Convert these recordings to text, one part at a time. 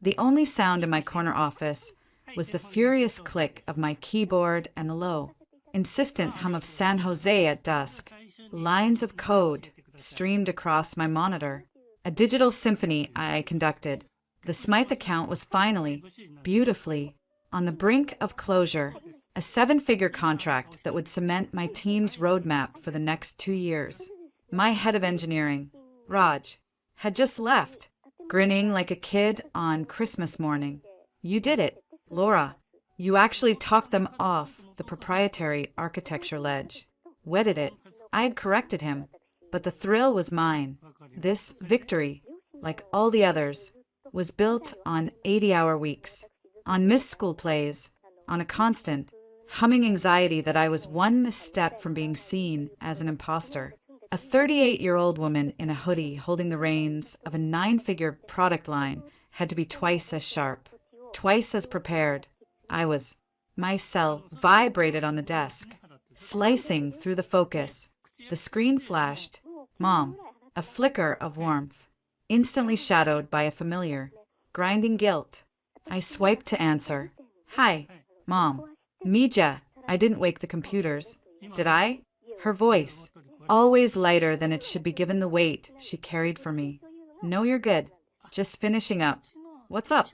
The only sound in my corner office was the furious click of my keyboard and the low, insistent hum of San Jose at dusk. Lines of code streamed across my monitor. A digital symphony I conducted. The Smythe account was finally, beautifully, on the brink of closure. A seven-figure contract that would cement my team's roadmap for the next 2 years. My head of engineering, Raj, had just left, grinning like a kid on Christmas morning. You did it, Laura. You actually talked them off the proprietary architecture ledge. Wedded it. I had corrected him, but the thrill was mine. This victory, like all the others, was built on 80-hour weeks, on missed school plays, on a constant, humming anxiety that I was one misstep from being seen as an imposter. A 38-year-old woman in a hoodie holding the reins of a 9-figure product line had to be twice as sharp, twice as prepared. I was. My cell vibrated on the desk, slicing through the focus. The screen flashed. Mom, a flicker of warmth, instantly shadowed by a familiar, grinding guilt. I swiped to answer. Hi, Mom. Mija. I didn't wake the computers. Did I? Her voice, always lighter than it should be given the weight she carried for me. No, you're good. Just finishing up. What's up?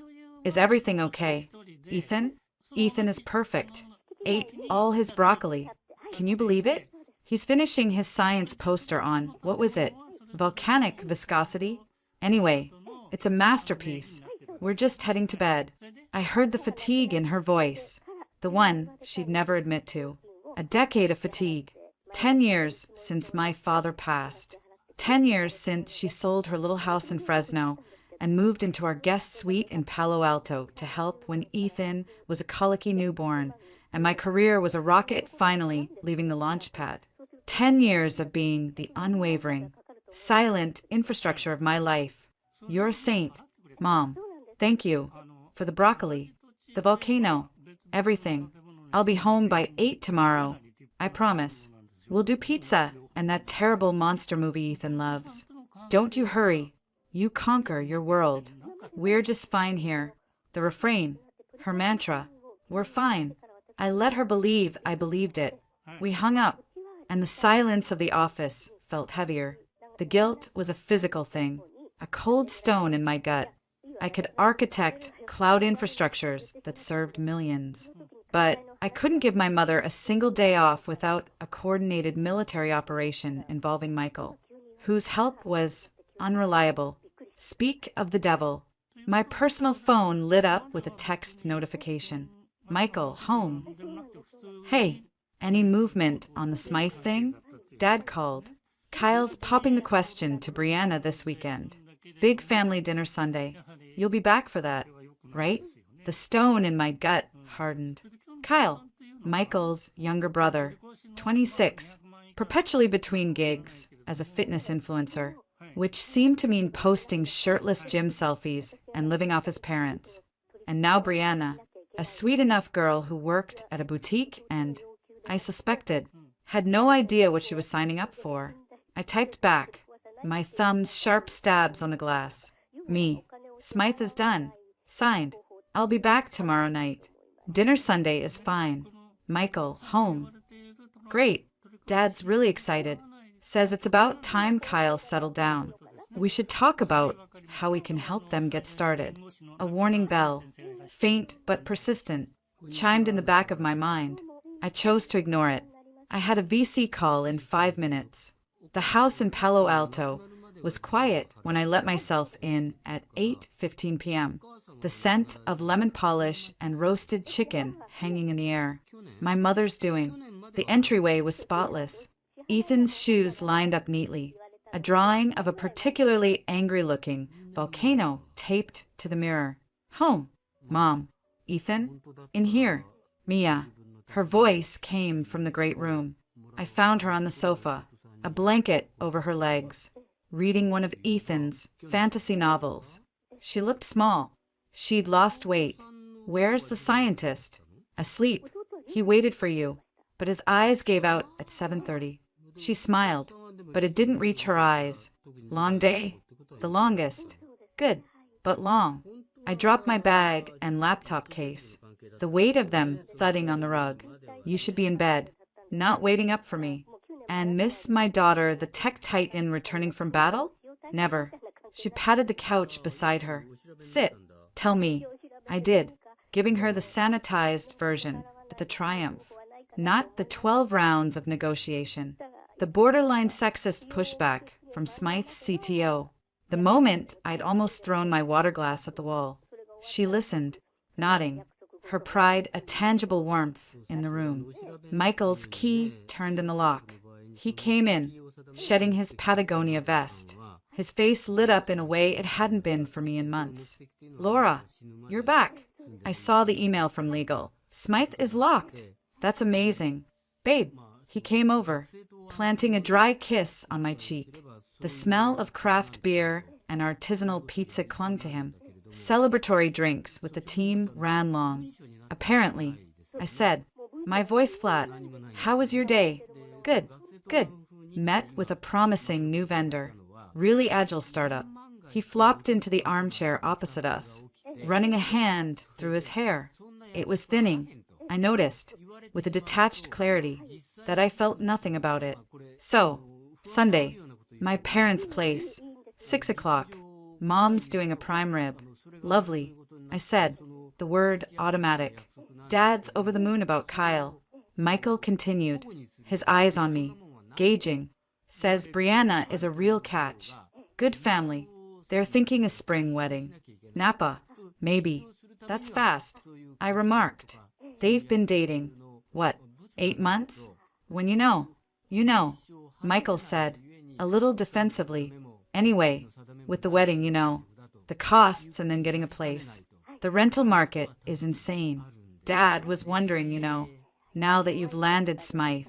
Is everything okay? Ethan? Ethan is perfect. Ate all his broccoli. Can you believe it? He's finishing his science poster on, what was it? Volcanic viscosity? Anyway, it's a masterpiece. We're just heading to bed. I heard the fatigue in her voice. The one she'd never admit to. A decade of fatigue. 10 years since my father passed. 10 years since she sold her little house in Fresno and moved into our guest suite in Palo Alto to help when Ethan was a colicky newborn and my career was a rocket finally leaving the launch pad. 10 years of being the unwavering, silent infrastructure of my life. You're a saint, Mom. Thank you for the broccoli, the volcano, everything. I'll be home by 8 tomorrow. I promise. We'll do pizza and that terrible monster movie Ethan loves. Don't you hurry. You conquer your world. We're just fine here. The refrain, her mantra, we're fine. I let her believe I believed it. We hung up, and the silence of the office felt heavier. The guilt was a physical thing, a cold stone in my gut. I could architect cloud infrastructures that served millions. But I couldn't give my mother a single day off without a coordinated military operation involving Michael, whose help was unreliable. Speak of the devil. My personal phone lit up with a text notification. Michael, home. Hey, any movement on the Smythe thing? Dad called. Kyle's popping the question to Brianna this weekend. Big family dinner Sunday. You'll be back for that, right? The stone in my gut hardened. Kyle, Michael's younger brother, 26, perpetually between gigs as a fitness influencer, which seemed to mean posting shirtless gym selfies and living off his parents. And now Brianna, a sweet enough girl who worked at a boutique and, I suspected, had no idea what she was signing up for. I typed back, my thumb's sharp stabs on the glass. Me. Smythe is done. Signed. I'll be back tomorrow night. Dinner Sunday is fine. Michael, home. Great. Dad's really excited. Says it's about time Kyle settled down. We should talk about how we can help them get started. A warning bell, faint but persistent, chimed in the back of my mind. I chose to ignore it. I had a VC call in 5 minutes. The house in Palo Alto was quiet when I let myself in at 8:15 p.m. The scent of lemon polish and roasted chicken hanging in the air. My mother's doing. The entryway was spotless. Ethan's shoes lined up neatly. A drawing of a particularly angry-looking volcano taped to the mirror. Home. Mom. Ethan? In here. Mia. Her voice came from the great room. I found her on the sofa, a blanket over her legs, reading one of Ethan's fantasy novels. She looked small. She'd lost weight. Where's the scientist? Asleep. He waited for you, but his eyes gave out at 7:30. She smiled, but it didn't reach her eyes. Long day? The longest. Good, but long. I dropped my bag and laptop case, the weight of them thudding on the rug. You should be in bed, not waiting up for me. And miss my daughter, the tech titan returning from battle? Never. She patted the couch beside her. Sit. Tell me. I did, giving her the sanitized version, but the triumph. Not the 12 rounds of negotiation. The borderline sexist pushback from Smythe's CTO. The moment I'd almost thrown my water glass at the wall. She listened, nodding, her pride a tangible warmth in the room. Michael's key turned in the lock. He came in, shedding his Patagonia vest. His face lit up in a way it hadn't been for me in months. Laura, you're back. I saw the email from legal. Smythe is locked. That's amazing. Babe, he came over, planting a dry kiss on my cheek. The smell of craft beer and artisanal pizza clung to him. Celebratory drinks with the team ran long. Apparently, I said, my voice flat. How was your day? Good, good. Met with a promising new vendor. Really agile startup. He flopped into the armchair opposite us, running a hand through his hair. It was thinning, I noticed, with a detached clarity that I felt nothing about it. So, Sunday, my parents' place, 6 o'clock. Mom's doing a prime rib. Lovely, I said, the word automatic. Dad's over the moon about Kyle. Michael continued, his eyes on me, gauging. Says Brianna is a real catch. Good family. They're thinking a spring wedding. Napa, maybe. That's fast. I remarked. They've been dating, what, 8 months? When you know. Michael said, a little defensively. Anyway, with the wedding, the costs and then getting a place. The rental market is insane. Dad was wondering, now that you've landed Smythe.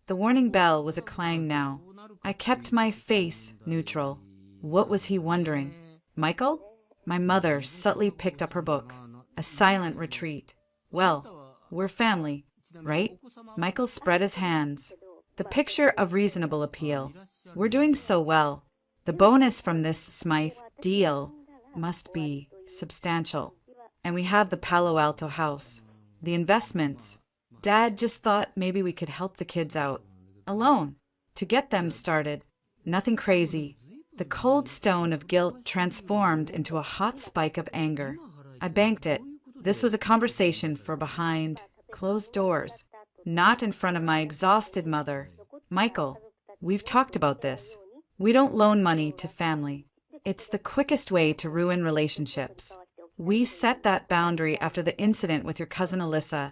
The warning bell was a clang now. I kept my face neutral. What was he wondering? Michael? My mother subtly picked up her book. A silent retreat. Well, we're family, right? Michael spread his hands. The picture of reasonable appeal. We're doing so well. The bonus from this Smythe deal must be substantial. And we have the Palo Alto house. The investments. Dad just thought maybe we could help the kids out. Alone. To get them started. Nothing crazy. The cold stone of guilt transformed into a hot spike of anger. I banked it. This was a conversation for behind closed doors, not in front of my exhausted mother. Michael, we've talked about this. We don't loan money to family. It's the quickest way to ruin relationships. We set that boundary after the incident with your cousin Alyssa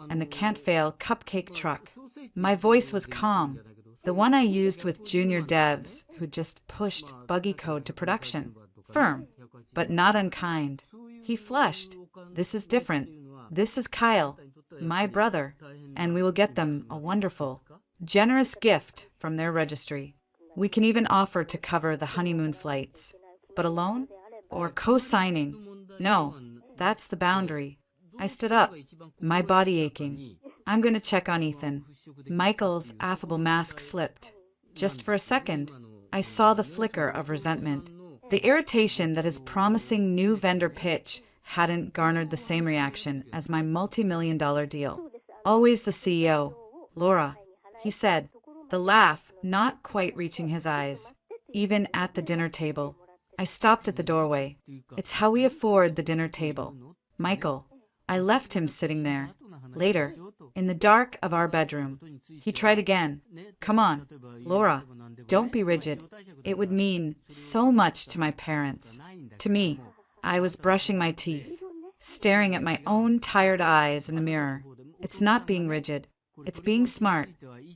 and the can't-fail cupcake truck. My voice was calm. The one I used with junior devs who just pushed buggy code to production. Firm, but not unkind. He flushed. This is different. This is Kyle, my brother, and we will get them a wonderful, generous gift from their registry. We can even offer to cover the honeymoon flights. But alone? Or co-signing? No, that's the boundary. I stood up, my body aching. I'm going to check on Ethan. Michael's affable mask slipped. Just for a second, I saw the flicker of resentment. The irritation that his promising new vendor pitch hadn't garnered the same reaction as my multi-million-dollar deal. Always the CEO. Laura, he said, the laugh not quite reaching his eyes, even at the dinner table. I stopped at the doorway. It's how we afford the dinner table. Michael, I left him sitting there. Later, in the dark of our bedroom, he tried again. Come on, Laura, don't be rigid. It would mean so much to my parents. To me, I was brushing my teeth, staring at my own tired eyes in the mirror. It's not being rigid. It's being smart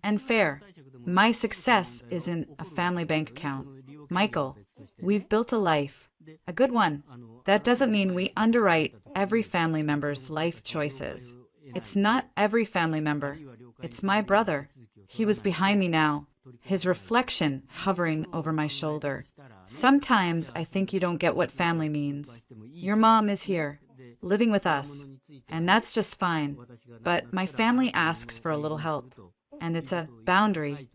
and fair. My success isn't a family bank account. Michael, we've built a life, a good one. That doesn't mean we underwrite every family member's life choices. It's not every family member. It's my brother. He was behind me now, his reflection hovering over my shoulder. Sometimes I think you don't get what family means. Your mom is here, living with us, and that's just fine. But my family asks for a little help, and it's a boundary.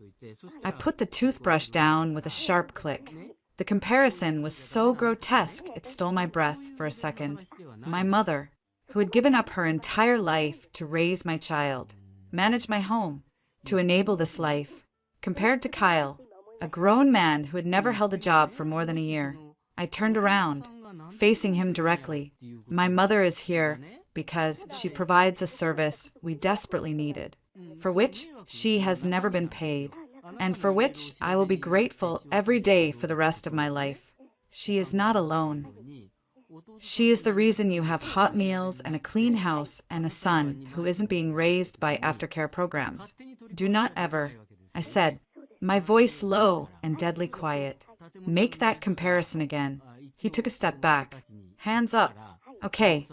I put the toothbrush down with a sharp click. The comparison was so grotesque it stole my breath for a second. My mother, who had given up her entire life to raise my child, manage my home, to enable this life, compared to Kyle, a grown man who had never held a job for more than a year. I turned around, facing him directly. My mother is here because she provides a service we desperately needed, for which she has never been paid, and for which I will be grateful every day for the rest of my life. She is not alone. She is the reason you have hot meals and a clean house and a son who isn't being raised by aftercare programs. Do not ever, I said, my voice low and deadly quiet, make that comparison again. He took a step back. Hands up. Okay,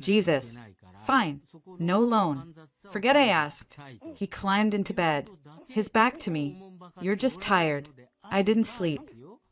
Jesus. Fine. No loan. Forget I asked. He climbed into bed, his back to me. You're just tired. I didn't sleep.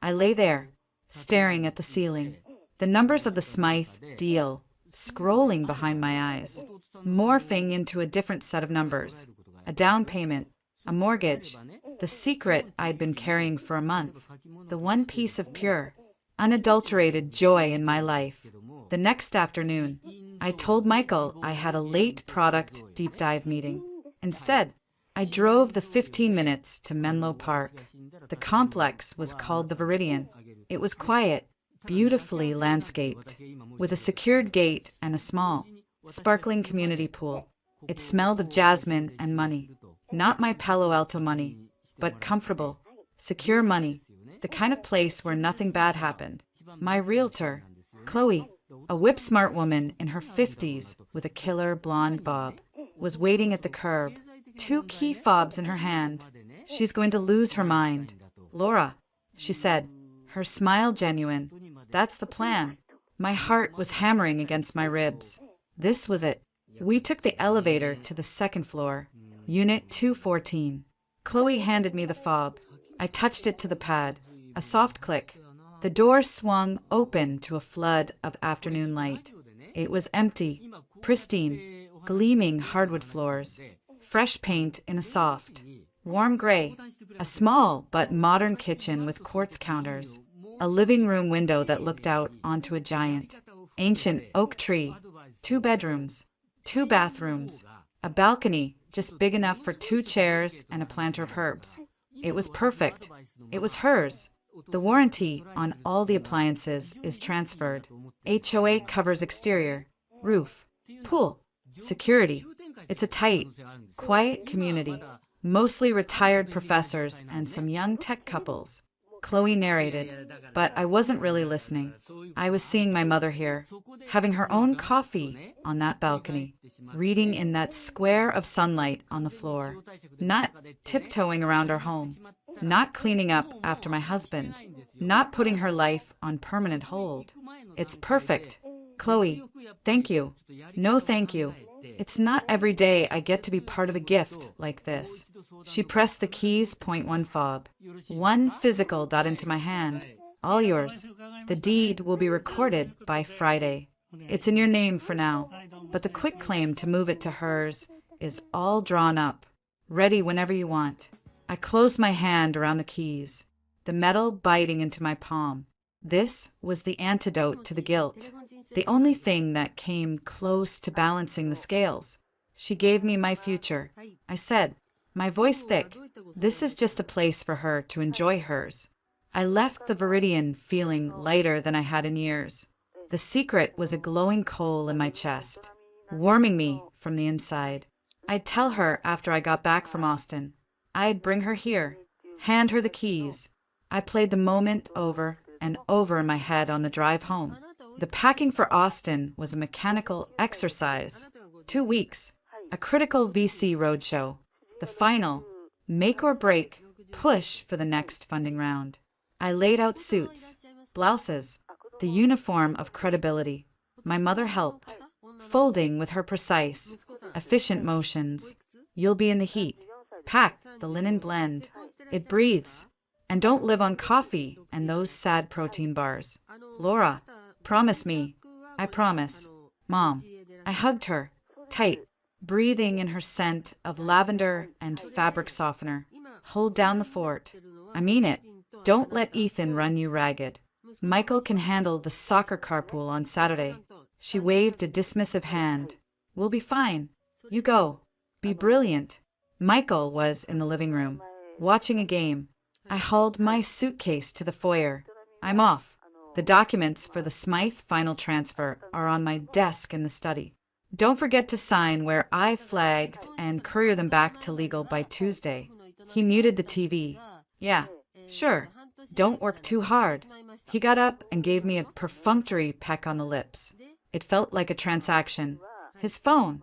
I lay there, staring at the ceiling. The numbers of the Smythe deal scrolling behind my eyes, morphing into a different set of numbers. A down payment, a mortgage, the secret I'd been carrying for a month, the one piece of pure, unadulterated joy in my life. The next afternoon, I told Michael I had a late product deep dive meeting. Instead, I drove the 15 minutes to Menlo Park. The complex was called the Viridian. It was quiet, beautifully landscaped, with a secured gate and a small, sparkling community pool. It smelled of jasmine and money. Not my Palo Alto money, but comfortable, secure money, the kind of place where nothing bad happened. My realtor, Chloe, a whip-smart woman in her 50s with a killer blonde bob, was waiting at the curb, 2 key fobs in her hand. She's going to lose her mind. Laura, she said, her smile genuine. That's the plan. My heart was hammering against my ribs. This was it. We took the elevator to the 2nd floor, Unit 214. Chloe handed me the fob. I touched it to the pad. A soft click. The door swung open to a flood of afternoon light. It was empty, pristine, gleaming hardwood floors, fresh paint in a soft, warm gray, a small but modern kitchen with quartz counters, a living room window that looked out onto a giant, ancient oak tree, 2 bedrooms, 2 bathrooms, a balcony just big enough for 2 chairs and a planter of herbs. It was perfect. It was hers. The warranty on all the appliances is transferred. HOA covers exterior, roof, pool, security. It's a tight, quiet community, mostly retired professors and some young tech couples. Chloe narrated, but I wasn't really listening. I was seeing my mother here, having her own coffee on that balcony, reading in that square of sunlight on the floor, not tiptoeing around our home, not cleaning up after my husband, not putting her life on permanent hold. It's perfect. Chloe, thank you. No, thank you. It's not every day I get to be part of a gift like this. She pressed the keys, .1 fob. 1 physical dot into my hand. All yours. The deed will be recorded by Friday. It's in your name for now, but the quick claim to move it to hers is all drawn up, ready whenever you want. I closed my hand around the keys, the metal biting into my palm. This was the antidote to the guilt, the only thing that came close to balancing the scales. She gave me my future. I said, my voice thick, this is just a place for her to enjoy hers. I left the Viridian feeling lighter than I had in years. The secret was a glowing coal in my chest, warming me from the inside. I'd tell her after I got back from Austin. I'd bring her here, hand her the keys. I played the moment over and over in my head on the drive home. The packing for Austin was a mechanical exercise. 2 weeks, a critical VC roadshow, the final, make or break, push for the next funding round. I laid out suits, blouses, the uniform of credibility. My mother helped, folding with her precise, efficient motions. You'll be in the heat. Pack the linen blend. It breathes. And don't live on coffee and those sad protein bars. Laura, promise me. I promise. Mom. I hugged her, tight, breathing in her scent of lavender and fabric softener. Hold down the fort. I mean it. Don't let Ethan run you ragged. Michael can handle the soccer carpool on Saturday. She waved a dismissive hand. We'll be fine. You go. Be brilliant. Michael was in the living room, watching a game. I hauled my suitcase to the foyer. I'm off. The documents for the Smythe final transfer are on my desk in the study. Don't forget to sign where I flagged and courier them back to legal by Tuesday. He muted the TV. Yeah, sure. Don't work too hard. He got up and gave me a perfunctory peck on the lips. It felt like a transaction. His phone,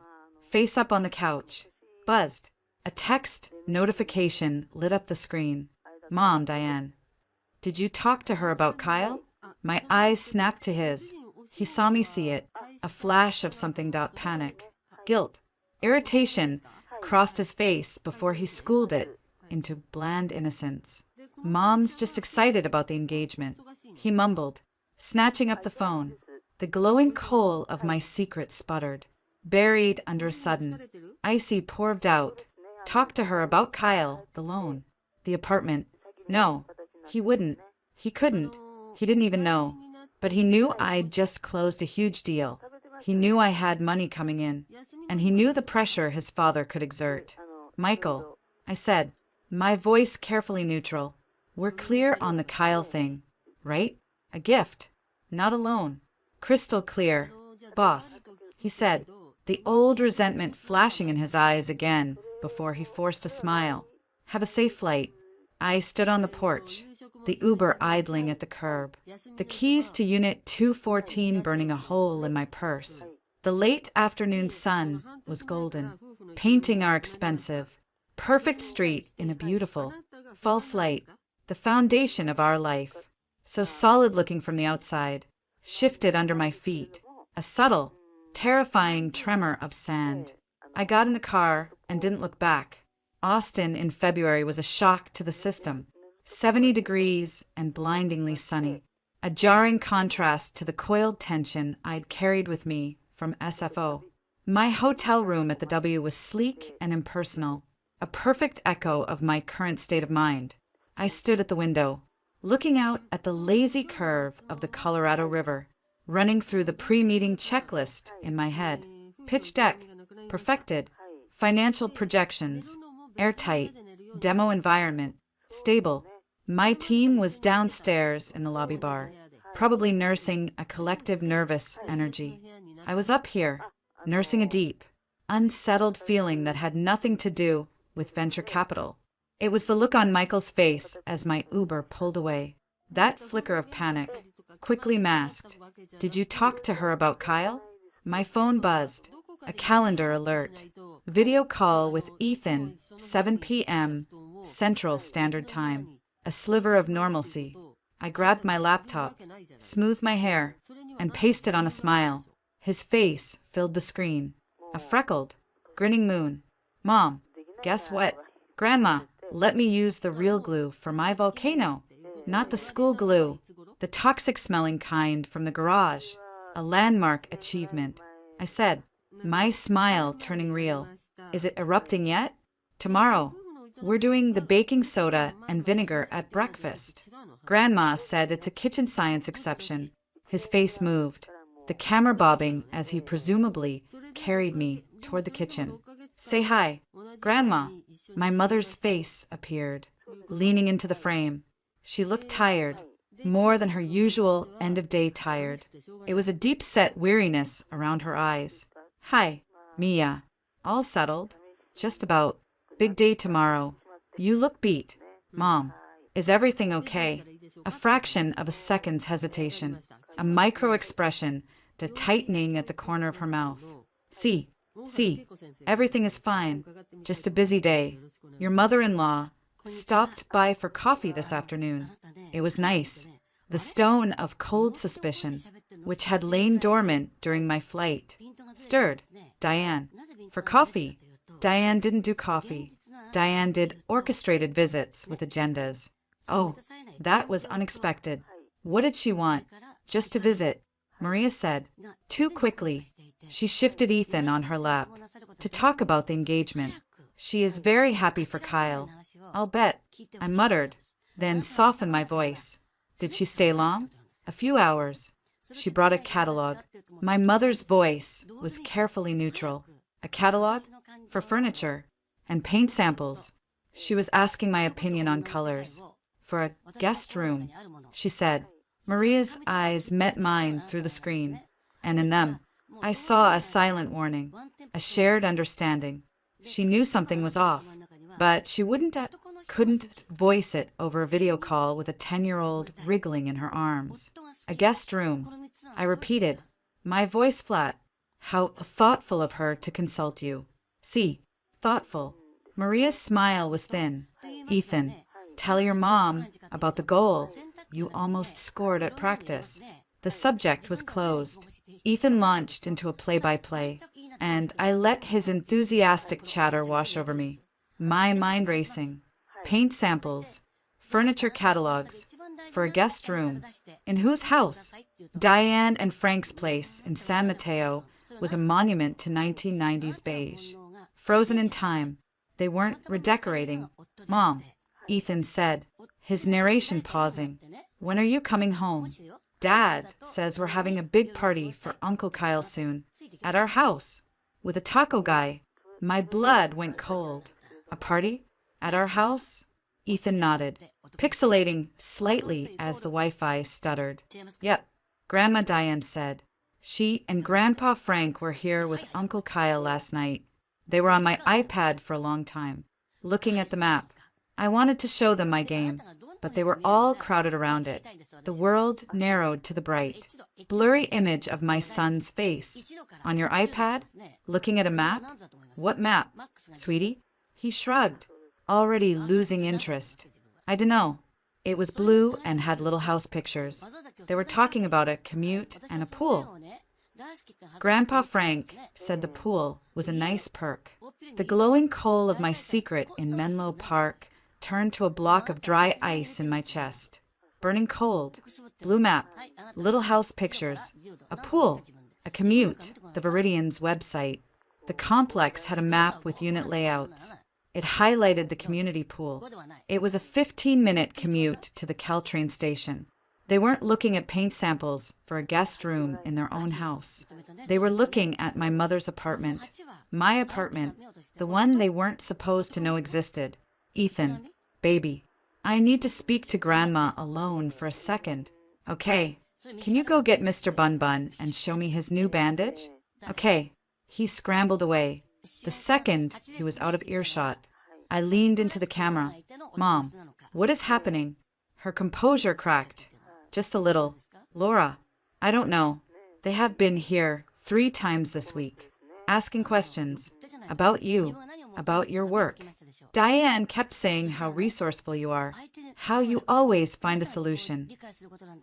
face up on the couch, buzzed. A text notification lit up the screen. Mom, Diane. Did you talk to her about Kyle? My eyes snapped to his. He saw me see it, a flash of something. Panic, guilt, irritation crossed his face before he schooled it into bland innocence. Mom's just excited about the engagement, he mumbled, snatching up the phone. The glowing coal of my secret sputtered, buried under a sudden, icy pour of doubt. Talk to her about Kyle, the loan, the apartment. No, he wouldn't. He couldn't. He didn't even know. But he knew I'd just closed a huge deal. He knew I had money coming in. And he knew the pressure his father could exert. Michael, I said, my voice carefully neutral. We're clear on the Kyle thing, right? A gift, not a loan. Crystal clear. Boss, he said, the old resentment flashing in his eyes again before he forced a smile. Have a safe flight. I stood on the porch, the Uber idling at the curb, the keys to Unit 214 burning a hole in my purse. The late afternoon sun was golden, painting our expensive, perfect street in a beautiful, false light, the foundation of our life, so solid-looking from the outside, shifted under my feet, a subtle, terrifying tremor of sand. I got in the car and didn't look back. Austin in February was a shock to the system. 70 degrees and blindingly sunny, a jarring contrast to the coiled tension I'd carried with me from SFO. My hotel room at the W was sleek and impersonal, a perfect echo of my current state of mind. I stood at the window, looking out at the lazy curve of the Colorado River, running through the pre-meeting checklist in my head. Pitch deck, perfected, financial projections, airtight, demo environment, stable. My team was downstairs in the lobby bar, probably nursing a collective nervous energy. I was up here, nursing a deep, unsettled feeling that had nothing to do with venture capital. It was the look on Michael's face as my Uber pulled away. That flicker of panic, quickly masked. Did you talk to her about Kyle? My phone buzzed. A calendar alert. Video call with Ethan, 7 p.m. Central Standard Time. A sliver of normalcy. I grabbed my laptop, smoothed my hair, and pasted on a smile. His face filled the screen. A freckled, grinning moon. Mom, guess what? Grandma let me use the real glue for my volcano. Not the school glue, the toxic-smelling kind from the garage. A landmark achievement. I said, my smile turning real. Is it erupting yet? Tomorrow. We're doing the baking soda and vinegar at breakfast. Grandma said it's a kitchen science exception. His face moved, the camera bobbing as he presumably carried me toward the kitchen. Say hi, Grandma. My mother's face appeared, leaning into the frame. She looked tired, more than her usual end-of-day tired. It was a deep-set weariness around her eyes. Hi, Mia. All settled. Just about. Big day tomorrow. You look beat. Mom, is everything okay? A fraction of a second's hesitation. A micro-expression, the tightening at the corner of her mouth. See, everything is fine. Just a busy day. Your mother-in-law stopped by for coffee this afternoon. It was nice. The stone of cold suspicion, which had lain dormant during my flight, stirred. Diane. For coffee. Diane didn't do coffee. Diane did orchestrated visits with agendas. Oh, that was unexpected. What did she want? Just to visit, Maria said. Too quickly. She shifted Ethan on her lap to talk about the engagement. She is very happy for Kyle. I'll bet. I muttered. then softened my voice. Did she stay long? A few hours. She brought a catalog. My mother's voice was carefully neutral. A catalog? For furniture. And paint samples. She was asking my opinion on colors. For a guest room, she said. Maria's eyes met mine through the screen, and in them, I saw a silent warning, a shared understanding. She knew something was off, but she couldn't voice it over a video call with a 10-year-old wriggling in her arms. A guest room. I repeated, my voice flat. How thoughtful of her to consult you. See, thoughtful. Maria's smile was thin. Ethan, tell your mom about the goal you almost scored at practice. The subject was closed. Ethan launched into a play-by-play, and I let his enthusiastic chatter wash over me. My mind racing. Paint samples. Furniture catalogs. For a guest room. In whose house? Diane and Frank's place in San Mateo was a monument to 1990s beige. Frozen in time. They weren't redecorating. Mom, Ethan said, his narration pausing. When are you coming home? Dad says we're having a big party for Uncle Kyle soon. At our house. With a taco guy. My blood went cold. A party? At our house? Ethan nodded, pixelating slightly as the Wi-Fi stuttered. Yep, Grandma Diane said. She and Grandpa Frank were here with Uncle Kyle last night. They were on my iPad for a long time, looking at the map. I wanted to show them my game, but they were all crowded around it. The world narrowed to the bright, blurry image of my son's face. On your iPad? Looking at a map? What map, sweetie? He shrugged, already losing interest. I dunno. It was blue and had little house pictures. They were talking about a commute and a pool. Grandpa Frank said the pool was a nice perk. The glowing coal of my secret in Menlo Park turned to a block of dry ice in my chest. Burning cold. Blue map. Little house pictures. A pool. A commute. The Viridian's website. The complex had a map with unit layouts. It highlighted the community pool. It was a 15-minute commute to the Caltrain station. They weren't looking at paint samples for a guest room in their own house. They were looking at my mother's apartment. My apartment, the one they weren't supposed to know existed. Ethan, baby, I need to speak to Grandma alone for a second. Okay, can you go get Mr. Bun Bun and show me his new bandage? Okay. He scrambled away. The second he was out of earshot, I leaned into the camera. Mom, what is happening? Her composure cracked. Just a little. Laura, I don't know. They have been here 3 times this week, asking questions about you, about your work. Diane kept saying how resourceful you are, how you always find a solution.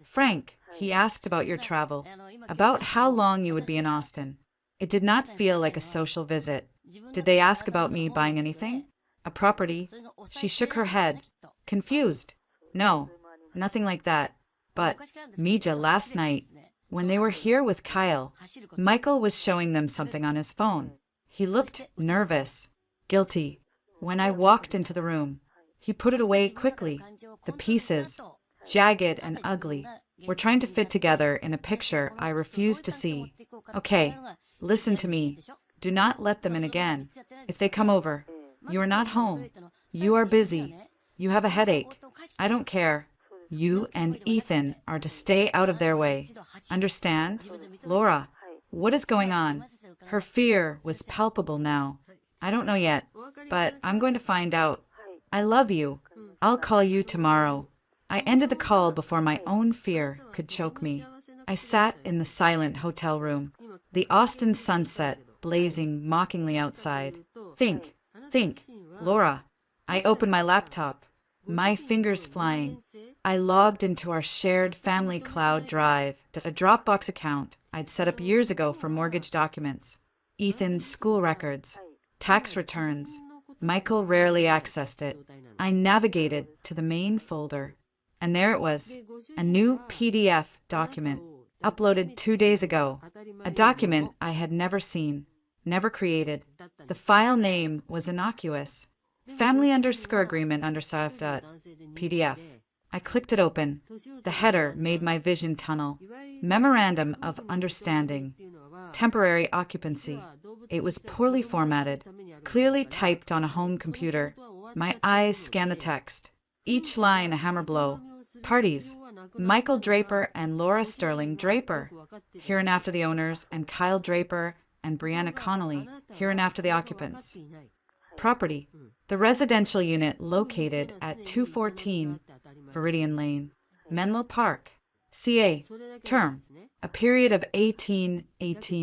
Frank, he asked about your travel, about how long you would be in Austin. It did not feel like a social visit. Did they ask about me buying anything? A property? She shook her head, confused. No, nothing like that. But, Mija, last night, when they were here with Kyle, Michael was showing them something on his phone. He looked nervous, guilty. When I walked into the room, he put it away quickly. The pieces, jagged and ugly, were trying to fit together in a picture I refused to see. Okay, listen to me. Do not let them in again. If they come over, you are not home. You are busy. You have a headache. I don't care. You and Ethan are to stay out of their way. Understand? Laura, what is going on? Her fear was palpable now. I don't know yet, but I'm going to find out. I love you. I'll call you tomorrow. I ended the call before my own fear could choke me. I sat in the silent hotel room, the Austin sunset blazing mockingly outside. Think, Laura. I opened my laptop, my fingers flying. I logged into our shared family cloud drive, a Dropbox account I'd set up years ago for mortgage documents, Ethan's school records, tax returns. Michael rarely accessed it. I navigated to the main folder, and there it was, a new PDF document, uploaded 2 days ago, a document I had never seen, never created. The file name was innocuous, family_agreement_PDF. I clicked it open. The header made my vision tunnel. Memorandum of Understanding. Temporary occupancy. It was poorly formatted, clearly typed on a home computer. My eyes scanned the text. Each line a hammer blow. Parties. Michael Draper and Laura Sterling Draper. Hereinafter the owners, and Kyle Draper and Brianna Connolly, hereinafter the occupants. Property. The residential unit located at 214 Viridian Lane, Menlo Park. CA. Term. A period of 18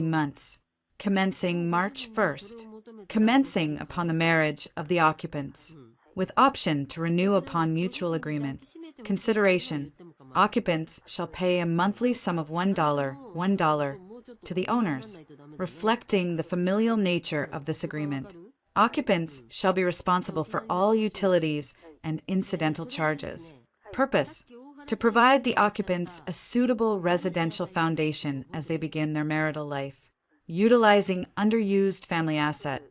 months, commencing March 1st, commencing upon the marriage of the occupants, with option to renew upon mutual agreement. Consideration. Occupants shall pay a monthly sum of $1 to the owners, reflecting the familial nature of this agreement. Occupants shall be responsible for all utilities and incidental charges. Purpose. To provide the occupants a suitable residential foundation as they begin their marital life. Utilizing underused family asset.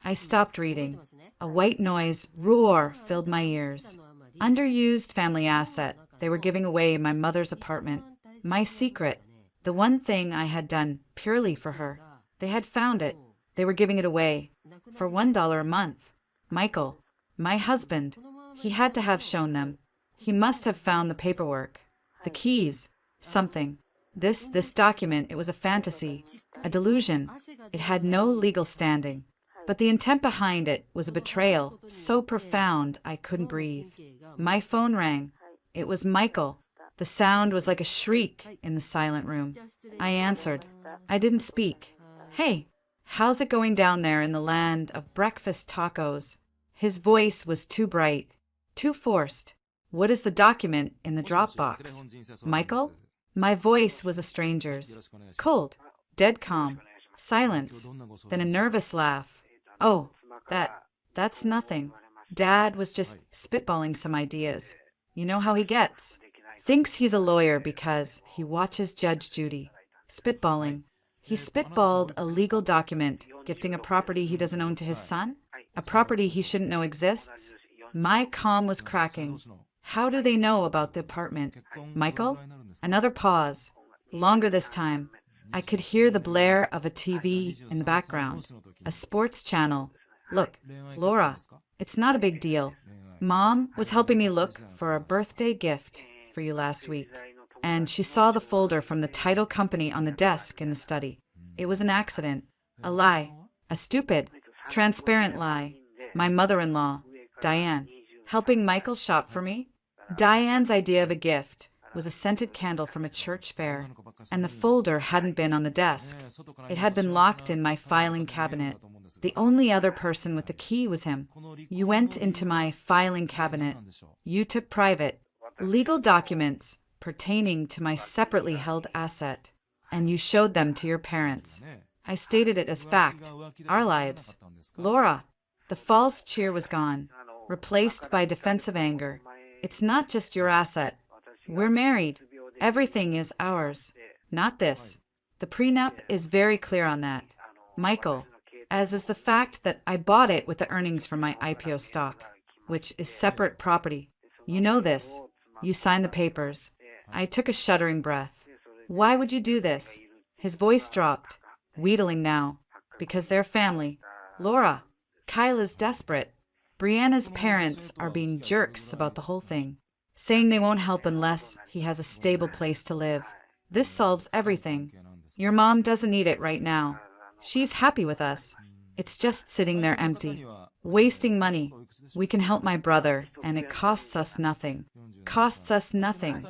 I stopped reading. A white noise roar filled my ears. Underused family asset. They were giving away my mother's apartment. My secret. The one thing I had done purely for her. They had found it. They were giving it away. For $1 a month. Michael, my husband, he had to have shown them. He must have found the paperwork, the keys, something. This document, it was a fantasy, a delusion. It had no legal standing. But the intent behind it was a betrayal so profound I couldn't breathe. My phone rang. It was Michael. The sound was like a shriek in the silent room. I answered. I didn't speak. Hey, how's it going down there in the land of breakfast tacos? His voice was too bright, too forced. What is the document in the Dropbox? Michael? My voice was a stranger's. Cold, dead calm, silence, then a nervous laugh. Oh, that's nothing. Dad was just spitballing some ideas. You know how he gets. Thinks he's a lawyer because he watches Judge Judy. Spitballing. He spitballed a legal document gifting a property he doesn't own to his son? A property he shouldn't know exists? My calm was cracking. How do they know about the apartment? Michael? Another pause. Longer this time. I could hear the blare of a TV in the background. A sports channel. Look, Laura, it's not a big deal. Mom was helping me look for a birthday gift for you last week, and she saw the folder from the title company on the desk in the study. It was an accident. A lie. A stupid, transparent lie. My mother-in-law, Diane, helping Michael shop for me? Diane's idea of a gift was a scented candle from a church fair, and the folder hadn't been on the desk. It had been locked in my filing cabinet. The only other person with the key was him. You went into my filing cabinet. You took private, legal documents pertaining to my separately held asset, and you showed them to your parents. I stated it as fact. Our lives. Laura, the false cheer was gone, replaced by defensive anger. It's not just your asset. We're married. Everything is ours. Not this. The prenup is very clear on that. Michael, as is the fact that I bought it with the earnings from my IPO stock, which is separate property. You know this. You signed the papers. I took a shuddering breath. Why would you do this? His voice dropped, wheedling now. Because they're family. Laura, Kyle is desperate. Brianna's parents are being jerks about the whole thing, saying they won't help unless he has a stable place to live. This solves everything. Your mom doesn't need it right now. She's happy with us. It's just sitting there empty, wasting money. We can help my brother, and it costs us nothing. Costs us nothing.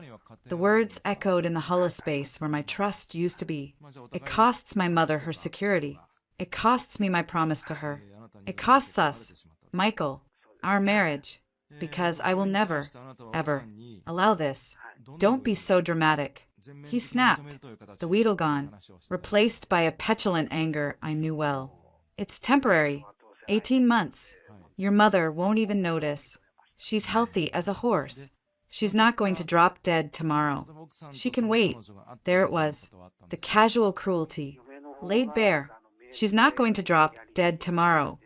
The words echoed in the hollow space where my trust used to be. It costs my mother her security. It costs me my promise to her. It costs us, Michael, our marriage, because I will never, ever allow this. Don't be so dramatic. He snapped, the wheedle gone, replaced by a petulant anger I knew well. It's temporary. 18 months. Your mother won't even notice. She's healthy as a horse. She's not going to drop dead tomorrow. She can wait. There it was. The casual cruelty. Laid bare. She's not going to drop dead tomorrow.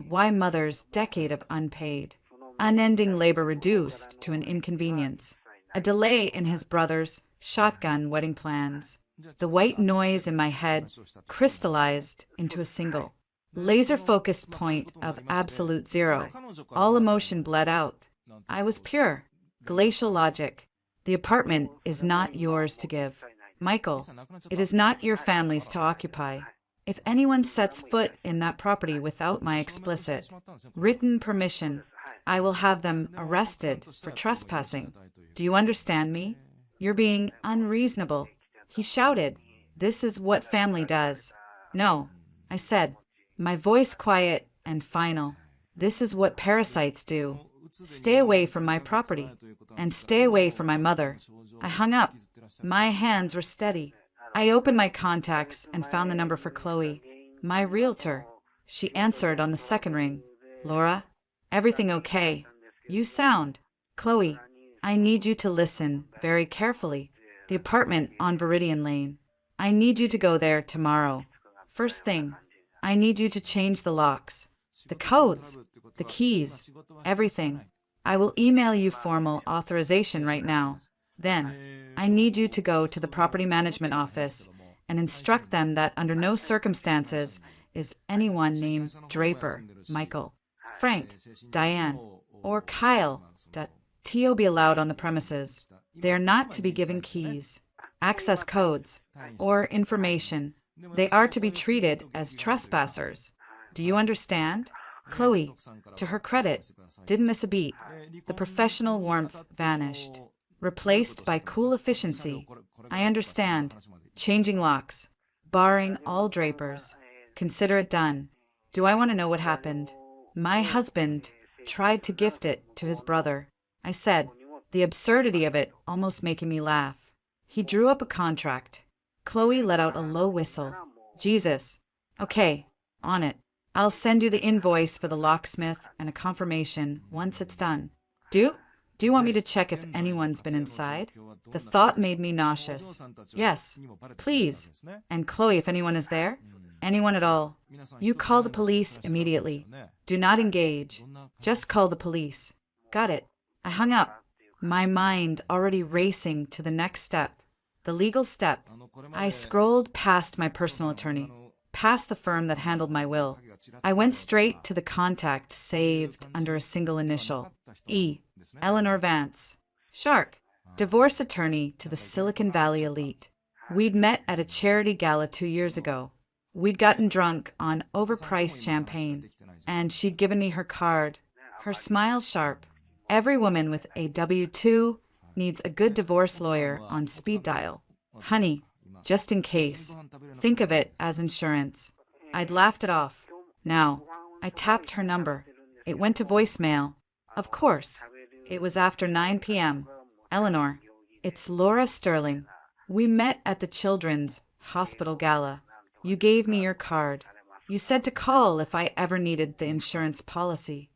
Why mother's decade of unpaid. unending labor reduced to an inconvenience, a delay in his brother's shotgun wedding plans. The white noise in my head crystallized into a single, laser-focused point of absolute zero. All emotion bled out. I was pure, glacial logic. The apartment is not yours to give. Michael, it is not your family's to occupy. If anyone sets foot in that property without my explicit, written permission, I will have them arrested for trespassing. Do you understand me? You're being unreasonable. He shouted. This is what family does. No, I said, my voice quiet and final. This is what parasites do. Stay away from my property, and stay away from my mother. I hung up. My hands were steady. I opened my contacts and found the number for Chloe, my realtor. She answered on the second ring. Laura, everything okay? You sound. Chloe, I need you to listen very carefully. The apartment on Viridian Lane. I need you to go there tomorrow. First thing, I need you to change the locks, the codes, the keys, everything. I will email you formal authorization right now. Then, I need you to go to the property management office and instruct them that under no circumstances is anyone named Draper, Michael, Frank, Diane, or Kyle to be allowed on the premises. They are not to be given keys, access codes, or information. They are to be treated as trespassers. Do you understand? Chloe, to her credit, didn't miss a beat. The professional warmth vanished, replaced by cool efficiency. I understand. Changing locks, barring all Drapers. Consider it done. Do I want to know what happened? My husband tried to gift it to his brother. I said, the absurdity of it almost making me laugh. He drew up a contract. Chloe let out a low whistle. Jesus. Okay, on it. I'll send you the invoice for the locksmith and a confirmation once it's done. Do you want me to check if anyone's been inside? The thought made me nauseous. Yes, please. And Chloe, if anyone is there? Anyone at all. You call the police immediately. Do not engage. Just call the police. Got it. I hung up, my mind already racing to the next step, the legal step. I scrolled past my personal attorney, past the firm that handled my will. I went straight to the contact saved under a single initial, E. Eleanor Vance. Shark, divorce attorney to the Silicon Valley elite. We'd met at a charity gala 2 years ago. We'd gotten drunk on overpriced champagne, and she'd given me her card, her smile sharp. Every woman with a W-2 needs a good divorce lawyer on speed dial. Honey, just in case, think of it as insurance. I'd laughed it off. Now, I tapped her number. It went to voicemail. Of course. It was after 9 p.m. Eleanor, it's Laura Sterling. We met at the Children's Hospital Gala. You gave me your card. You said to call if I ever needed the insurance policy.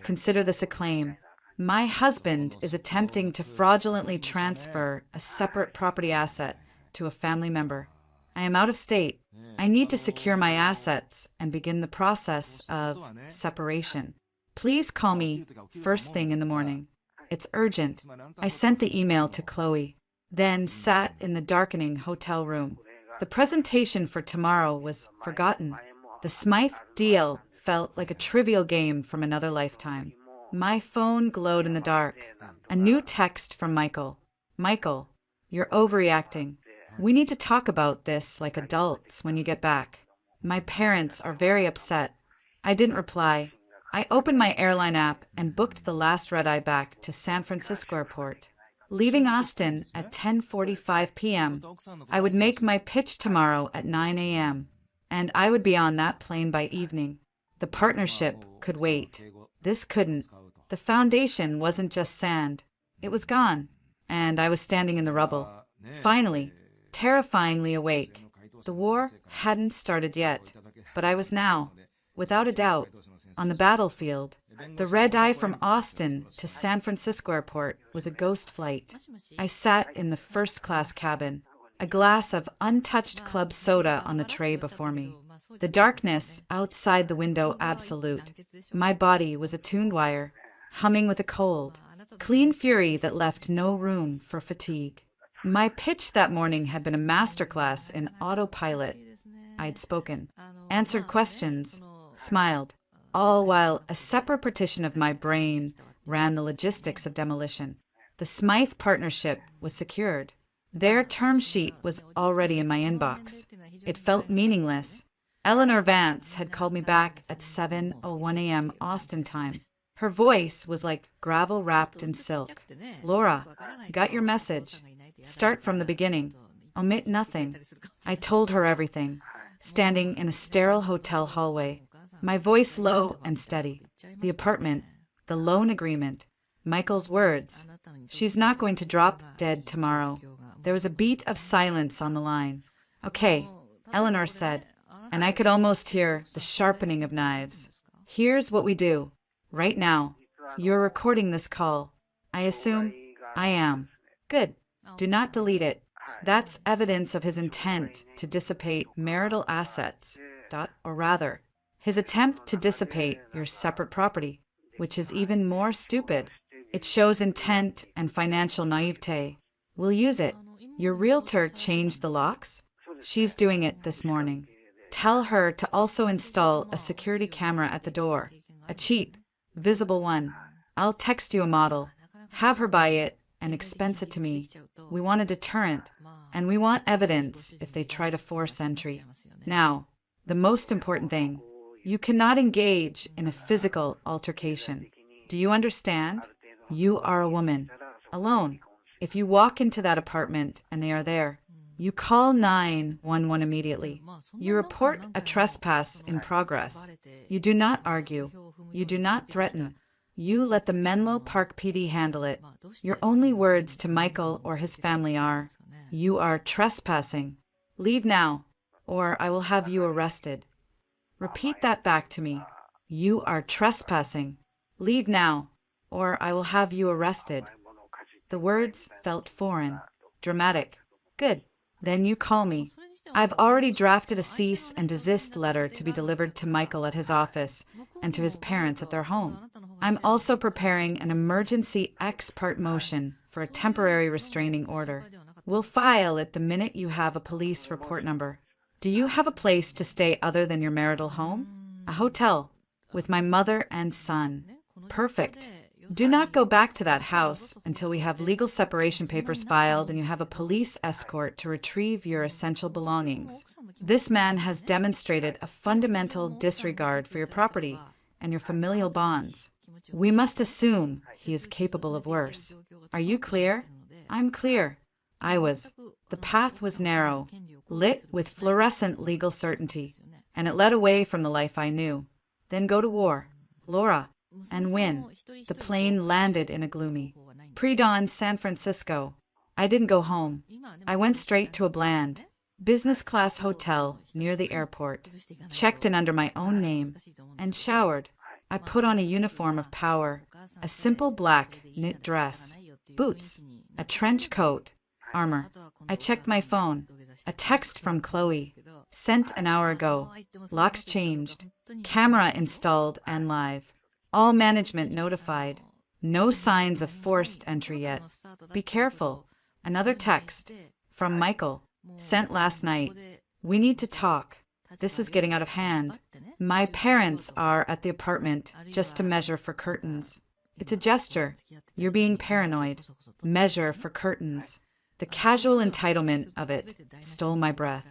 Consider this a claim. My husband is attempting to fraudulently transfer a separate property asset to a family member. I am out of state. I need to secure my assets and begin the process of separation. Please call me first thing in the morning. It's urgent. I sent the email to Chloe, then sat in the darkening hotel room. The presentation for tomorrow was forgotten. The Smythe deal felt like a trivial game from another lifetime. My phone glowed in the dark. A new text from Michael. Michael, you're overreacting. We need to talk about this like adults when you get back. My parents are very upset. I didn't reply. I opened my airline app and booked the last red-eye back to San Francisco Airport. Leaving Austin at 10:45 p.m., I would make my pitch tomorrow at 9 a.m., and I would be on that plane by evening. The partnership could wait. This couldn't. The foundation wasn't just sand. It was gone, and I was standing in the rubble. Finally, terrifyingly awake. The war hadn't started yet, but I was now, without a doubt, on the battlefield. The red-eye from Austin to San Francisco Airport was a ghost flight. I sat in the first-class cabin, a glass of untouched club soda on the tray before me. The darkness outside the window absolute. My body was a tuned wire. humming with a cold, clean fury that left no room for fatigue. My pitch that morning had been a masterclass in autopilot. I'd spoken, answered questions, smiled, all while a separate partition of my brain ran the logistics of demolition. The Smythe partnership was secured. Their term sheet was already in my inbox. It felt meaningless. Eleanor Vance had called me back at 7:01 a.m. Austin time. Her voice was like gravel wrapped in silk. "Laura, got your message. Start from the beginning. Omit nothing." I told her everything, standing in a sterile hotel hallway, my voice low and steady. The apartment, the loan agreement, Michael's words. "She's not going to drop dead tomorrow." There was a beat of silence on the line. "Okay," Eleanor said, and I could almost hear the sharpening of knives. "Here's what we do. Right now, you're recording this call. I assume I am. Good. Do not delete it. That's evidence of his intent to dissipate marital assets, or rather, his attempt to dissipate your separate property, which is even more stupid. It shows intent and financial naivete. We'll use it. Your realtor changed the locks? She's doing it this morning. Tell her to also install a security camera at the door, a cheap, visible one. I'll text you a model. Have her buy it and expense it to me. We want a deterrent, and we want evidence if they try to force entry. Now, the most important thing, you cannot engage in a physical altercation. Do you understand? You are a woman, alone. If you walk into that apartment and they are there, you call 911 immediately. You report a trespass in progress. You do not argue. You do not threaten. You let the Menlo Park PD handle it. Your only words to Michael or his family are, "You are trespassing. Leave now, or I will have you arrested." Repeat that back to me. "You are trespassing. Leave now, or I will have you arrested." The words felt foreign, dramatic. Good. Then you call me. I've already drafted a cease and desist letter to be delivered to Michael at his office and to his parents at their home. I'm also preparing an emergency ex parte motion for a temporary restraining order. We'll file it the minute you have a police report number. Do you have a place to stay other than your marital home? A hotel, with my mother and son. Perfect. Do not go back to that house until we have legal separation papers filed and you have a police escort to retrieve your essential belongings. This man has demonstrated a fundamental disregard for your property and your familial bonds. We must assume he is capable of worse. Are you clear? I'm clear. I was. The path was narrow, lit with fluorescent legal certainty, and it led away from the life I knew. Then go to war, Laura, and win. The plane landed in a gloomy, pre-dawn San Francisco. I didn't go home. I went straight to a bland, business-class hotel near the airport, checked in under my own name, and showered. I put on a uniform of power, a simple black knit dress, boots, a trench coat, armor. I checked my phone. A text from Chloe, sent an hour ago. Locks changed. Camera installed and live. All management notified. No signs of forced entry yet. Be careful. Another text. From Michael. Sent last night. We need to talk. This is getting out of hand. My parents are at the apartment just to measure for curtains. It's a gesture. You're being paranoid. Measure for curtains. The casual entitlement of it stole my breath.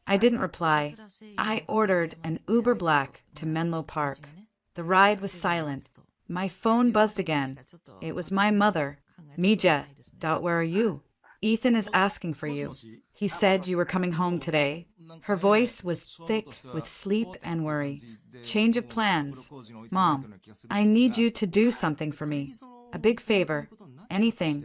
I didn't reply. I ordered an Uber Black to Menlo Park. The ride was silent. My phone buzzed again. It was my mother. Mija, where are you? Ethan is asking for you. He said you were coming home today. Her voice was thick with sleep and worry. Change of plans. Mom, I need you to do something for me. A big favor. Anything.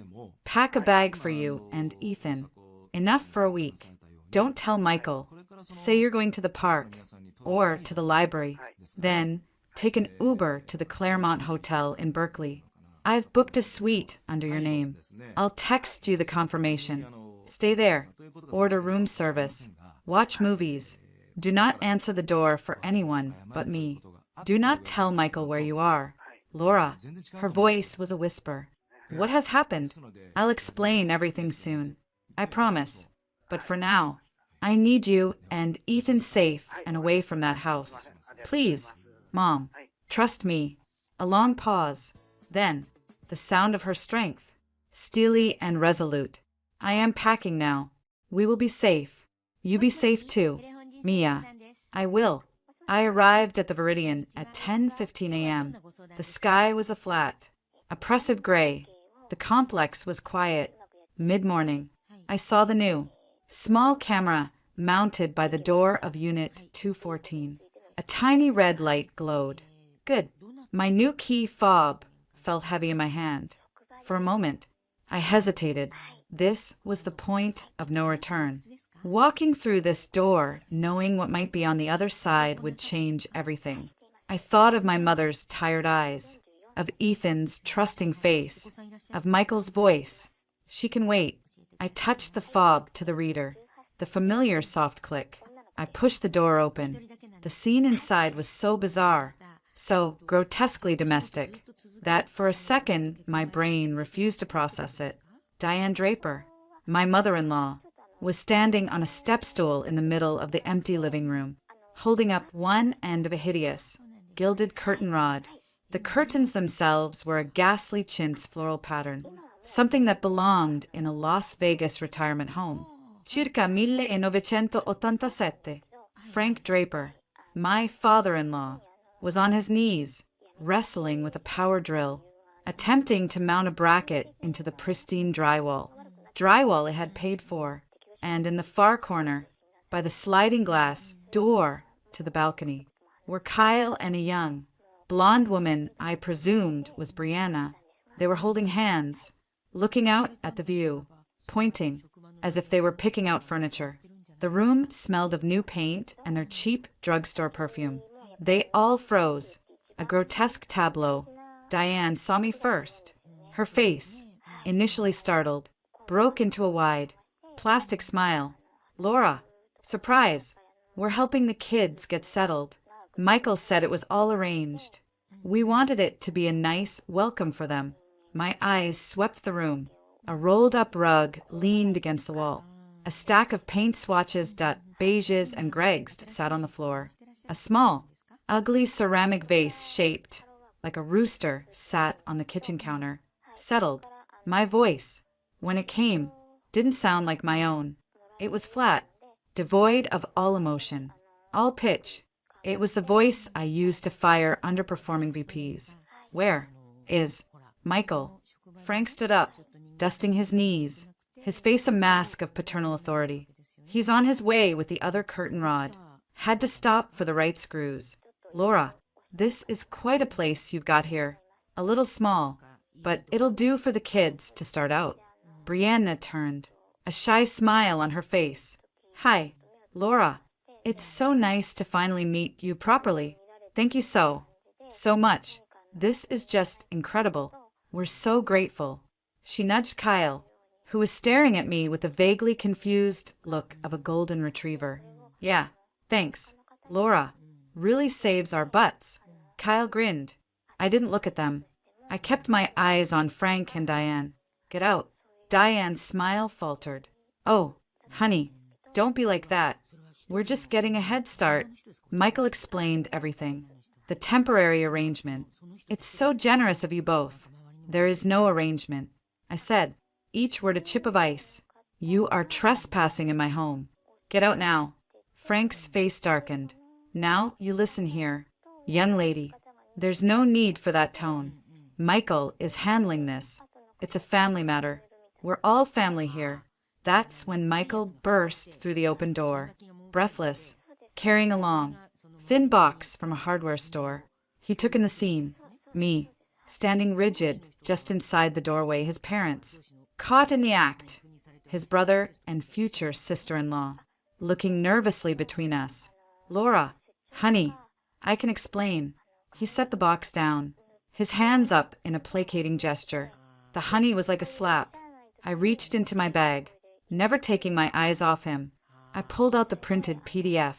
Pack a bag for you and Ethan. Enough for a week. Don't tell Michael. Say you're going to the park or to the library. Then take an Uber to the Claremont Hotel in Berkeley. I've booked a suite under your name. I'll text you the confirmation. Stay there. Order room service. Watch movies. Do not answer the door for anyone but me. Do not tell Michael where you are. Laura, her voice was a whisper. What has happened? I'll explain everything soon. I promise. But for now, I need you and Ethan safe and away from that house. Please, Mom, trust me. A long pause. Then, the sound of her strength. Steely and resolute. I am packing now. We will be safe. You be safe too. Mia. I will. I arrived at the Viridian at 10:15 a.m. The sky was a flat, oppressive gray. The complex was quiet. Mid-morning, I saw the new, small camera mounted by the door of Unit 214. A tiny red light glowed. Good. My new key fob felt heavy in my hand. For a moment, I hesitated. This was the point of no return. Walking through this door, knowing what might be on the other side would change everything. I thought of my mother's tired eyes, of Ethan's trusting face, of Michael's voice. She can wait. I touched the fob to the reader. The familiar soft click. I pushed the door open. The scene inside was so bizarre, so grotesquely domestic, that for a second my brain refused to process it. Diane Draper, my mother-in-law, was standing on a step stool in the middle of the empty living room, holding up one end of a hideous, gilded curtain rod. The curtains themselves were a ghastly chintz floral pattern, something that belonged in a Las Vegas retirement home. Circa 1987. Frank Draper, my father-in-law, was on his knees, wrestling with a power drill, attempting to mount a bracket into the pristine drywall. Drywall it had paid for, and in the far corner, by the sliding glass door to the balcony, were Kyle and a young, blonde woman I presumed was Brianna. They were holding hands, looking out at the view, pointing, as if they were picking out furniture. The room smelled of new paint and their cheap drugstore perfume. They all froze. A grotesque tableau. Diane saw me first. Her face, initially startled, broke into a wide, plastic smile. Laura, surprise. We're helping the kids get settled. Michael said it was all arranged. We wanted it to be a nice welcome for them. My eyes swept the room. A rolled-up rug leaned against the wall. A stack of paint swatches, beiges, and Greg's sat on the floor. A small, ugly ceramic vase shaped like a rooster sat on the kitchen counter. Settled. My voice, when it came, didn't sound like my own. It was flat, devoid of all emotion, all pitch. It was the voice I used to fire underperforming VPs. Where is Michael? Frank stood up, dusting his knees, his face a mask of paternal authority. He's on his way with the other curtain rod. Had to stop for the right screws. Laura, this is quite a place you've got here. A little small, but it'll do for the kids to start out. Brianna turned, a shy smile on her face. Hi, Laura. It's so nice to finally meet you properly. Thank you so much. This is just incredible. We're so grateful. She nudged Kyle, who was staring at me with the vaguely confused look of a golden retriever. Yeah, thanks. Laura, really saves our butts. Kyle grinned. I didn't look at them. I kept my eyes on Frank and Diane. Get out. Diane's smile faltered. Oh, honey, don't be like that. We're just getting a head start. Michael explained everything. The temporary arrangement. It's so generous of you both. There is no arrangement. I said, each word a chip of ice. You are trespassing in my home. Get out now. Frank's face darkened. Now you listen here. Young lady, there's no need for that tone. Michael is handling this. It's a family matter. We're all family here. That's when Michael burst through the open door, breathless, carrying a long, thin box from a hardware store. He took in the scene. Me, standing rigid just inside the doorway, his parents, caught in the act, his brother and future sister-in-law, looking nervously between us. Laura, honey, I can explain. He set the box down, his hands up in a placating gesture. The honey was like a slap. I reached into my bag, never taking my eyes off him. I pulled out the printed PDF,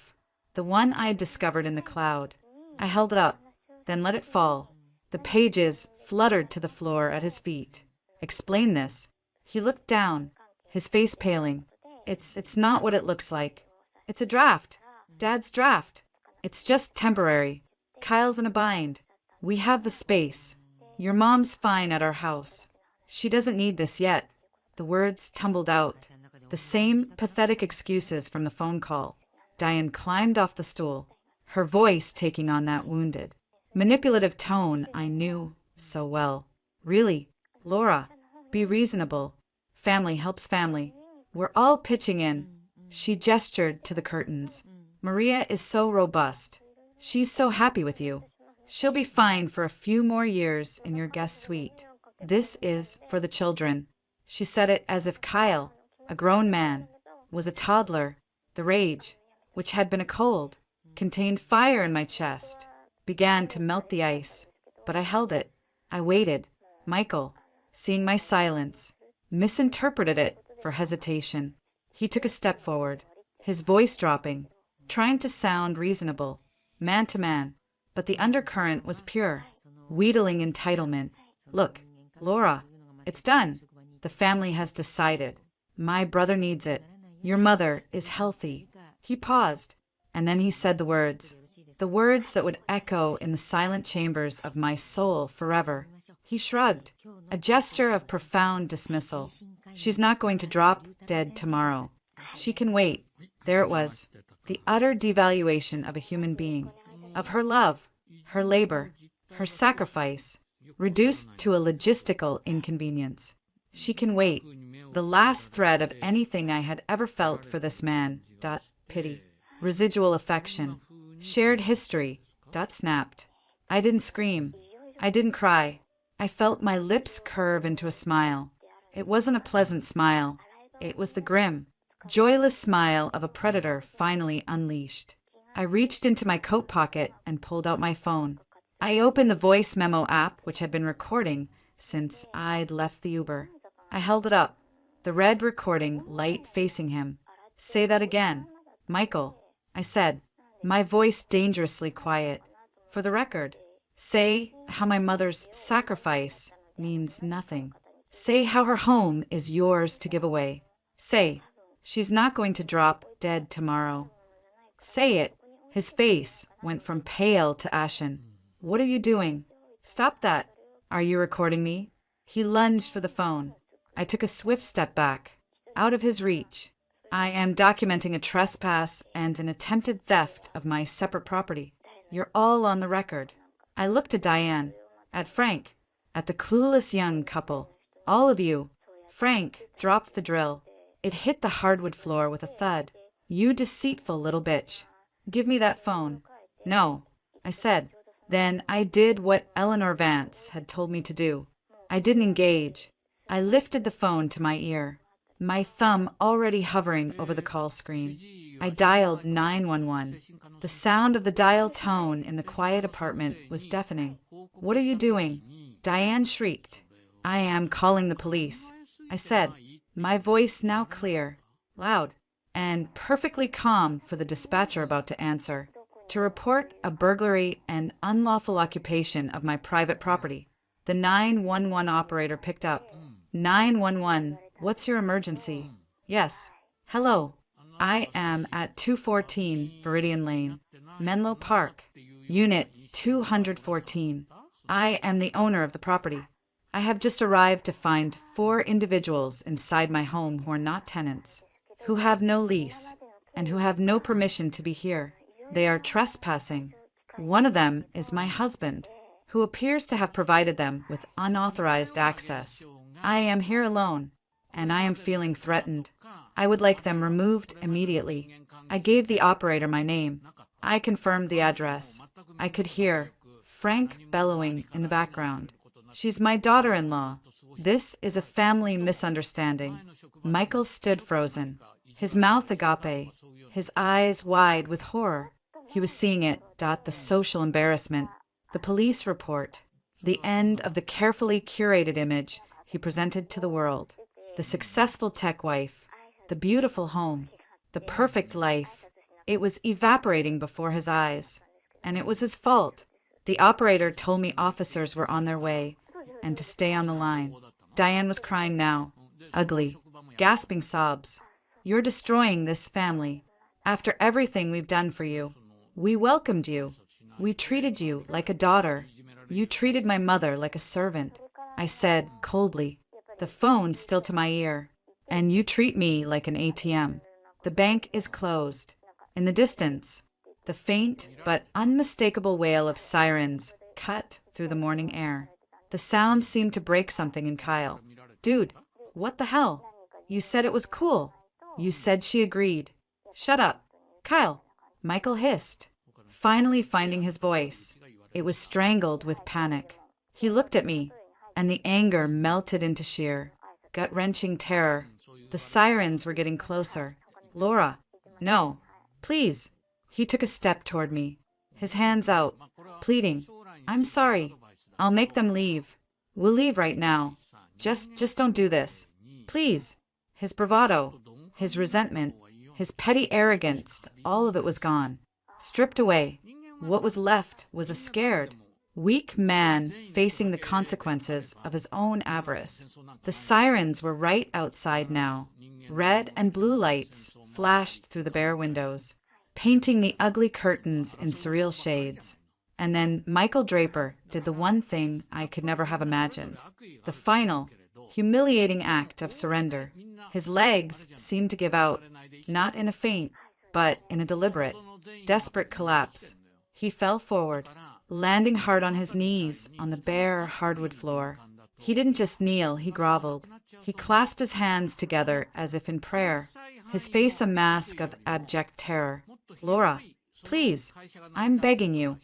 the one I had discovered in the cloud. I held it up, then let it fall. The pages fluttered to the floor at his feet. Explain this. He looked down, his face paling. It's not what it looks like. It's a draft. Dad's draft. It's just temporary. Kyle's in a bind. We have the space. Your mom's fine at our house. She doesn't need this yet. The words tumbled out. The same pathetic excuses from the phone call. Diane climbed off the stool, her voice taking on that wounded, manipulative tone I knew so well. Really, Laura, be reasonable. Family helps family. We're all pitching in. She gestured to the curtains. Maria is so robust. She's so happy with you. She'll be fine for a few more years in your guest suite. This is for the children. She said it as if Kyle, a grown man, was a toddler. The rage, which had been a cold, contained fire in my chest, began to melt the ice. But I held it. I waited. Michael, seeing my silence, misinterpreted it for hesitation. He took a step forward, his voice dropping, trying to sound reasonable, man to man. But the undercurrent was pure, wheedling entitlement. Look, Laura, it's done. The family has decided. My brother needs it. Your mother is healthy. He paused, and then he said the words that would echo in the silent chambers of my soul forever. He shrugged, a gesture of profound dismissal. She's not going to drop dead tomorrow. She can wait. There it was, the utter devaluation of a human being, of her love, her labor, her sacrifice, reduced to a logistical inconvenience. She can wait. The last thread of anything I had ever felt for this man. Pity. Residual affection. Shared history. Snapped. I didn't scream. I didn't cry. I felt my lips curve into a smile. It wasn't a pleasant smile. It was the grim, joyless smile of a predator finally unleashed. I reached into my coat pocket and pulled out my phone. I opened the voice memo app, which had been recording since I'd left the Uber. I held it up, the red recording light facing him. Say that again. Michael, I said, my voice dangerously quiet. For the record, say how my mother's sacrifice means nothing. Say how her home is yours to give away. Say, she's not going to drop dead tomorrow. Say it. His face went from pale to ashen. What are you doing? Stop that. Are you recording me? He lunged for the phone. I took a swift step back, out of his reach. I am documenting a trespass and an attempted theft of my separate property. You're all on the record. I looked at Diane, at Frank, at the clueless young couple. All of you. Frank dropped the drill. It hit the hardwood floor with a thud. You deceitful little bitch. Give me that phone. No, I said. Then I did what Eleanor Vance had told me to do. I didn't engage. I lifted the phone to my ear, my thumb already hovering over the call screen. I dialed 911. The sound of the dial tone in the quiet apartment was deafening. What are you doing? Diane shrieked. I am calling the police, I said, my voice now clear, loud, and perfectly calm for the dispatcher about to answer, to report a burglary and unlawful occupation of my private property. The 911 operator picked up. 911, what's your emergency? Yes. Hello. I am at 214 Viridian Lane, Menlo Park, Unit 214. I am the owner of the property. I have just arrived to find 4 individuals inside my home who are not tenants, who have no lease, and who have no permission to be here. They are trespassing. One of them is my husband, who appears to have provided them with unauthorized access. I am here alone, and I am feeling threatened. I would like them removed immediately. I gave the operator my name. I confirmed the address. I could hear Frank bellowing in the background. She's my daughter-in-law. This is a family misunderstanding. Michael stood frozen, his mouth agape, his eyes wide with horror. He was seeing it. The social embarrassment, the police report, the end of the carefully curated image he presented to the world, the successful tech wife, the beautiful home, the perfect life. It was evaporating before his eyes, and it was his fault. The operator told me officers were on their way and to stay on the line. Diane was crying now, ugly, gasping sobs. You're destroying this family. After everything we've done for you, we welcomed you. We treated you like a daughter. You treated my mother like a servant. I said coldly, the phone still to my ear. And you treat me like an ATM. The bank is closed. In the distance, the faint but unmistakable wail of sirens cut through the morning air. The sound seemed to break something in Kyle. Dude, what the hell? You said it was cool. You said she agreed. Shut up. Kyle, Michael hissed, finally finding his voice. It was strangled with panic. He looked at me, and the anger melted into sheer, gut-wrenching terror. The sirens were getting closer. Laura, no, please. He took a step toward me, his hands out, pleading. I'm sorry. I'll make them leave. We'll leave right now. Just don't do this. Please. His bravado, his resentment, his petty arrogance, all of it was gone. Stripped away. What was left was a scared, weak man facing the consequences of his own avarice. The sirens were right outside now. Red and blue lights flashed through the bare windows, painting the ugly curtains in surreal shades. And then Michael Draper did the one thing I could never have imagined. The final, humiliating act of surrender. His legs seemed to give out, not in a faint, but in a deliberate, desperate collapse. He fell forward, landing hard on his knees on the bare hardwood floor. He didn't just kneel, he groveled. He clasped his hands together as if in prayer, his face a mask of abject terror. Laura, please, I'm begging you.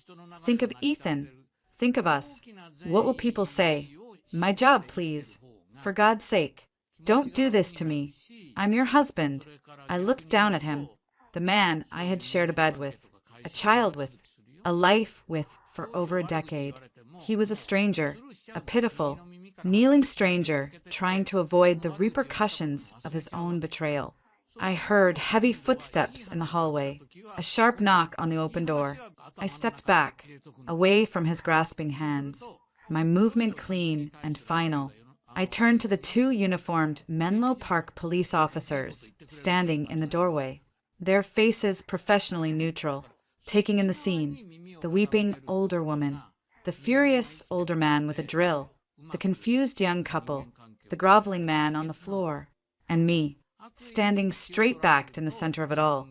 Think of Ethan. Think of us. What will people say? My job, please. For God's sake, don't do this to me. I'm your husband. I looked down at him, the man I had shared a bed with, a child with, a life with for over a decade. He was a stranger, a pitiful, kneeling stranger trying to avoid the repercussions of his own betrayal. I heard heavy footsteps in the hallway, a sharp knock on the open door. I stepped back, away from his grasping hands, my movement clean and final. I turned to the two uniformed Menlo Park police officers standing in the doorway, their faces professionally neutral, taking in the scene, the weeping older woman, the furious older man with a drill, the confused young couple, the groveling man on the floor, and me, standing straight-backed in the center of it all,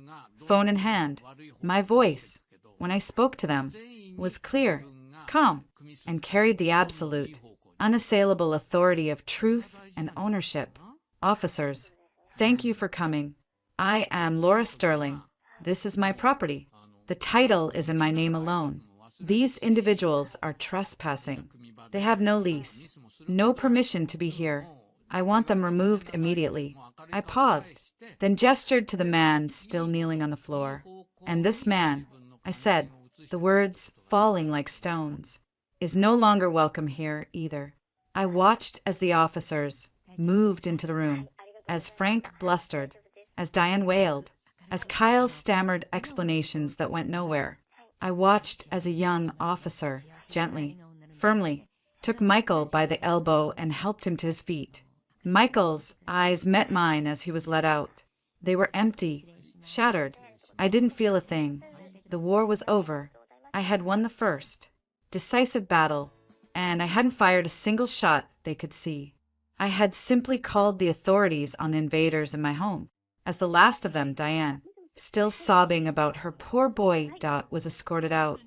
phone in hand. My voice, when I spoke to them, was clear, calm, and carried the absolute, unassailable authority of truth and ownership. Officers, thank you for coming. I am Laura Sterling. This is my property. The title is in my name alone. These individuals are trespassing. They have no lease, no permission to be here. I want them removed immediately. I paused, then gestured to the man still kneeling on the floor. And this man, I said, the words falling like stones, is no longer welcome here either. I watched as the officers moved into the room, as Frank blustered, as Diane wailed, as Kyle stammered explanations that went nowhere. I watched as a young officer, gently, firmly, took Michael by the elbow and helped him to his feet. Michael's eyes met mine as he was let out. They were empty, shattered. I didn't feel a thing. The war was over. I had won the first, decisive battle, and I hadn't fired a single shot they could see. I had simply called the authorities on the invaders in my home. As the last of them, Diane, still sobbing about her poor boy, was escorted out.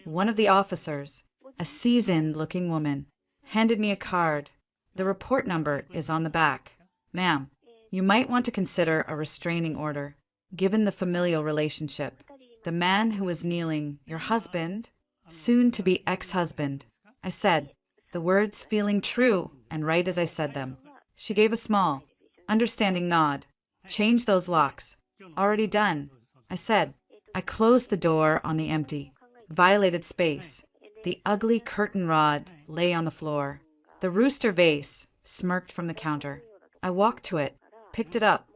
One of the officers, a seasoned-looking woman, handed me a card. The report number is on the back. Ma'am, you might want to consider a restraining order, given the familial relationship. The man who was kneeling, your husband, soon-to-be ex-husband. I said, the words feeling true and right as I said them. She gave a small, understanding nod. Change those locks. Already done. I said. I closed the door on the empty, violated space. The ugly curtain rod lay on the floor. The rooster vase smirked from the counter. I walked to it, picked it up,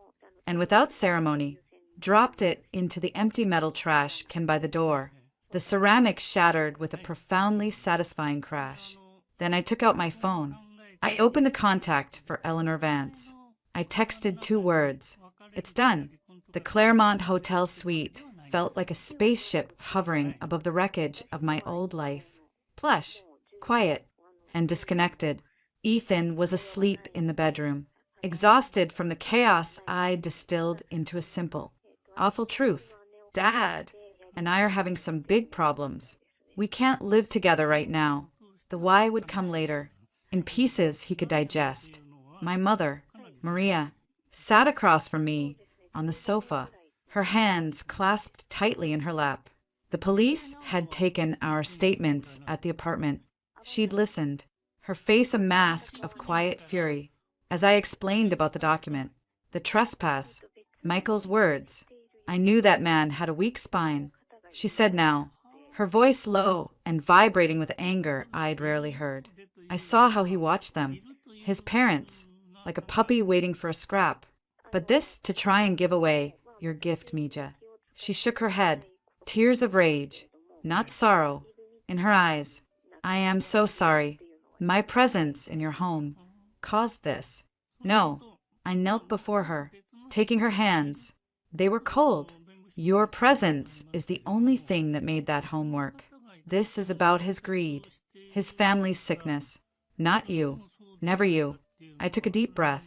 and without ceremony, dropped it into the empty metal trash can by the door. The ceramic shattered with a profoundly satisfying crash. Then I took out my phone. I opened the contact for Eleanor Vance. I texted 2 words. It's done. The Claremont Hotel suite felt like a spaceship hovering above the wreckage of my old life. Plush, quiet, and disconnected. Ethan was asleep in the bedroom, exhausted from the chaos I distilled into a simple, awful truth. Dad and I are having some big problems. We can't live together right now. The why would come later, in pieces he could digest. My mother, Maria, sat across from me on the sofa, her hands clasped tightly in her lap. The police had taken our statements at the apartment. She'd listened, her face a mask of quiet fury, as I explained about the document, the trespass, Michael's words. I knew that man had a weak spine. She said now, her voice low and vibrating with anger I'd rarely heard. I saw how he watched them, his parents, like a puppy waiting for a scrap. But this to try and give away your gift, Mija. She shook her head, tears of rage, not sorrow, in her eyes. I am so sorry. My presence in your home caused this. No, I knelt before her, taking her hands. They were cold. Your presence is the only thing that made that home work. This is about his greed, his family's sickness. Not you. Never you. I took a deep breath.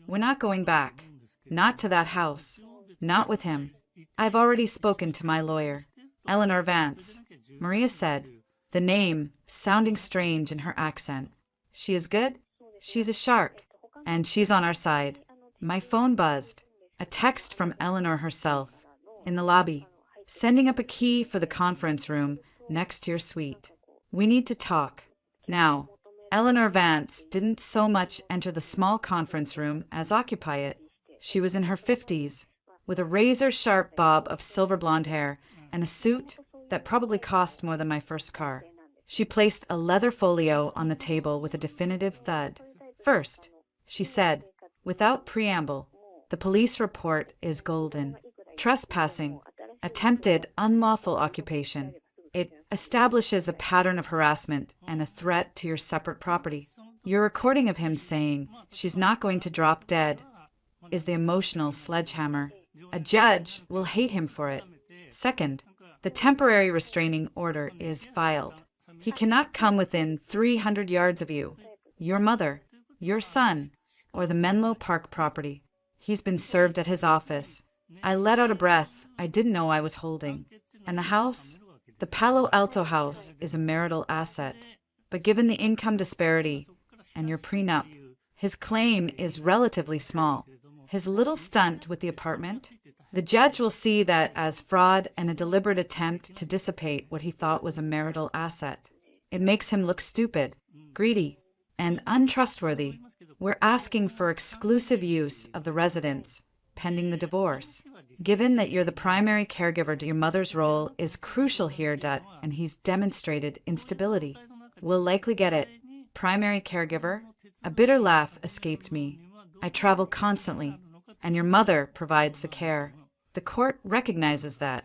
We're not going back. Not to that house. Not with him. I've already spoken to my lawyer, Eleanor Vance. Maria said, the name sounding strange in her accent. She is good? She's a shark. And she's on our side. My phone buzzed. A text from Eleanor herself, in the lobby, sending up a key for the conference room next to your suite. We need to talk. Now, Eleanor Vance didn't so much enter the small conference room as occupy it. She was in her 50s, with a razor-sharp bob of silver blonde hair and a suit that probably cost more than my first car. She placed a leather folio on the table with a definitive thud. First, she said, without preamble, the police report is golden. Trespassing, attempted unlawful occupation. It establishes a pattern of harassment and a threat to your separate property. Your recording of him saying she's not going to drop dead is the emotional sledgehammer. A judge will hate him for it. Second, the temporary restraining order is filed. He cannot come within 300 yards of you, your mother, your son, or the Menlo Park property. He's been served at his office. I let out a breath I didn't know I was holding. And the house? The Palo Alto house is a marital asset. But given the income disparity and your prenup, his claim is relatively small. His little stunt with the apartment, the judge will see that as fraud and a deliberate attempt to dissipate what he thought was a marital asset. It makes him look stupid, greedy, and untrustworthy. We're asking for exclusive use of the residence, pending the divorce. Given that you're the primary caregiver to your mother's role is crucial here, Dut, and he's demonstrated instability. We'll likely get it. Primary caregiver? A bitter laugh escaped me. I travel constantly, and your mother provides the care. The court recognizes that.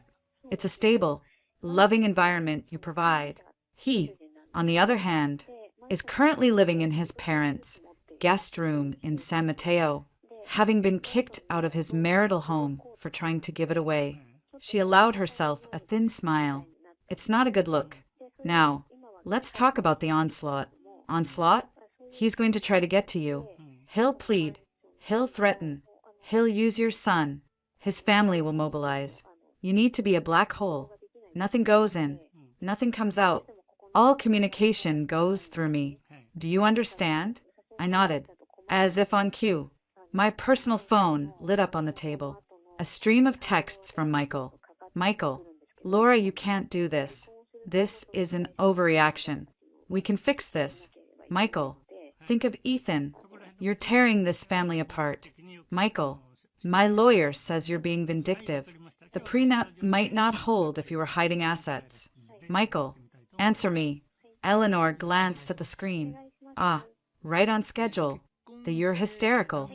It's a stable, loving environment you provide. He, on the other hand, is currently living in his parents' guest room in San Mateo, having been kicked out of his marital home for trying to give it away. She allowed herself a thin smile. It's not a good look. Now, let's talk about the onslaught. Onslaught? He's going to try to get to you. He'll plead. He'll threaten. He'll use your son. His family will mobilize. You need to be a black hole. Nothing goes in. Nothing comes out. All communication goes through me. Do you understand? I nodded, as if on cue. My personal phone lit up on the table. A stream of texts from Michael. Michael, Laura, you can't do this. This is an overreaction. We can fix this. Michael, think of Ethan. You're tearing this family apart. Michael, my lawyer says you're being vindictive. The prenup might not hold if you were hiding assets. Michael, answer me. Eleanor glanced at the screen. Ah, right on schedule. You're hysterical.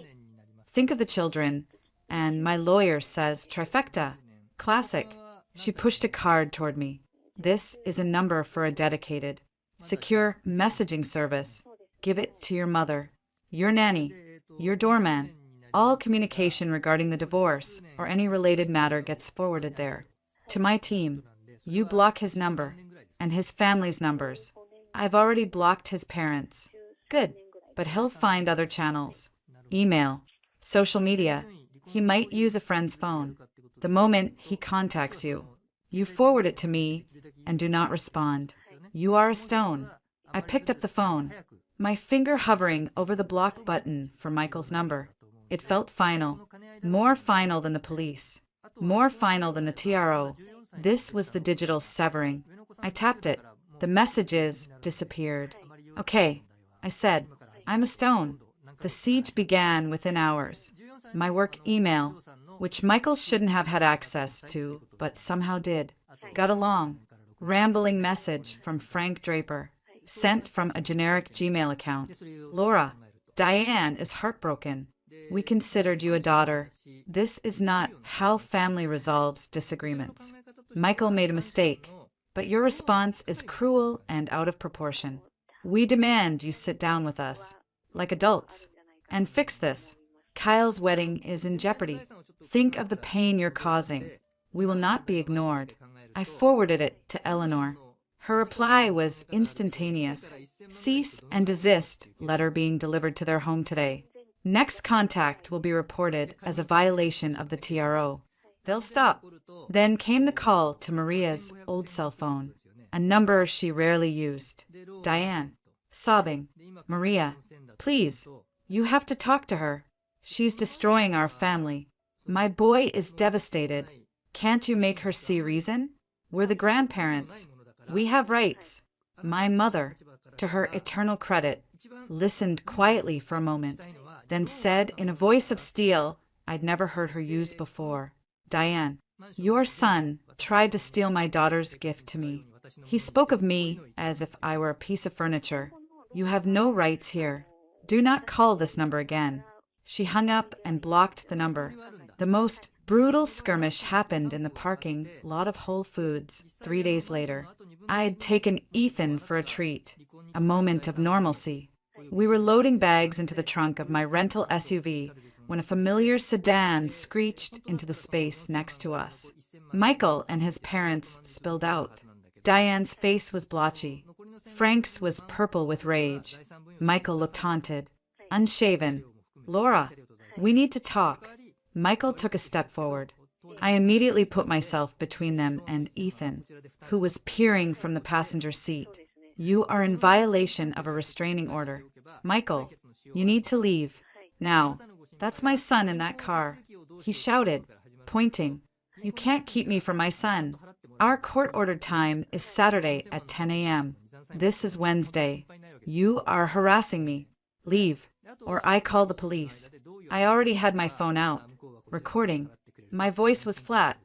Think of the children. And my lawyer says trifecta. Classic. She pushed a card toward me. This is a number for a dedicated, secure messaging service. Give it to your mother, your nanny, your doorman. All communication regarding the divorce or any related matter gets forwarded there. To my team, you block his number and his family's numbers. I've already blocked his parents. Good, but he'll find other channels. Email, social media. He might use a friend's phone. The moment he contacts you, you forward it to me and do not respond. You are a stone. I picked up the phone, my finger hovering over the block button for Michael's number. It felt final, more final than the police, more final than the TRO. This was the digital severing. I tapped it. The messages disappeared. Okay, I said, I'm a stone. The siege began within hours. My work email, which Michael shouldn't have had access to, but somehow did, got a long, rambling message from Frank Draper, sent from a generic Gmail account. Laura, Diane is heartbroken. We considered you a daughter. This is not how family resolves disagreements. Michael made a mistake, but your response is cruel and out of proportion. We demand you sit down with us, like adults, and fix this. Kyle's wedding is in jeopardy. Think of the pain you're causing. We will not be ignored. I forwarded it to Eleanor. Her reply was instantaneous. Cease and desist letter being delivered to their home today. Next contact will be reported as a violation of the TRO. They'll stop. Then came the call to Maria's old cell phone, a number she rarely used. Diane, sobbing. Maria, please, you have to talk to her. She's destroying our family. My boy is devastated. Can't you make her see reason? We're the grandparents. We have rights. My mother, to her eternal credit, listened quietly for a moment, then said in a voice of steel I'd never heard her use before, Diane, your son tried to steal my daughter's gift to me. He spoke of me as if I were a piece of furniture. You have no rights here. Do not call this number again. She hung up and blocked the number. The most brutal skirmish happened in the parking lot of Whole Foods 3 days later. I had taken Ethan for a treat, a moment of normalcy. We were loading bags into the trunk of my rental SUV when a familiar sedan screeched into the space next to us. Michael and his parents spilled out. Diane's face was blotchy. Frank's was purple with rage. Michael looked haunted, unshaven. Laura, we need to talk. Michael took a step forward. I immediately put myself between them and Ethan, who was peering from the passenger seat. You are in violation of a restraining order. Michael, you need to leave. Now, that's my son in that car. He shouted, pointing. You can't keep me from my son. Our court-ordered time is Saturday at 10 a.m. This is Wednesday. You are harassing me. Leave, or I call the police. I already had my phone out, recording. My voice was flat,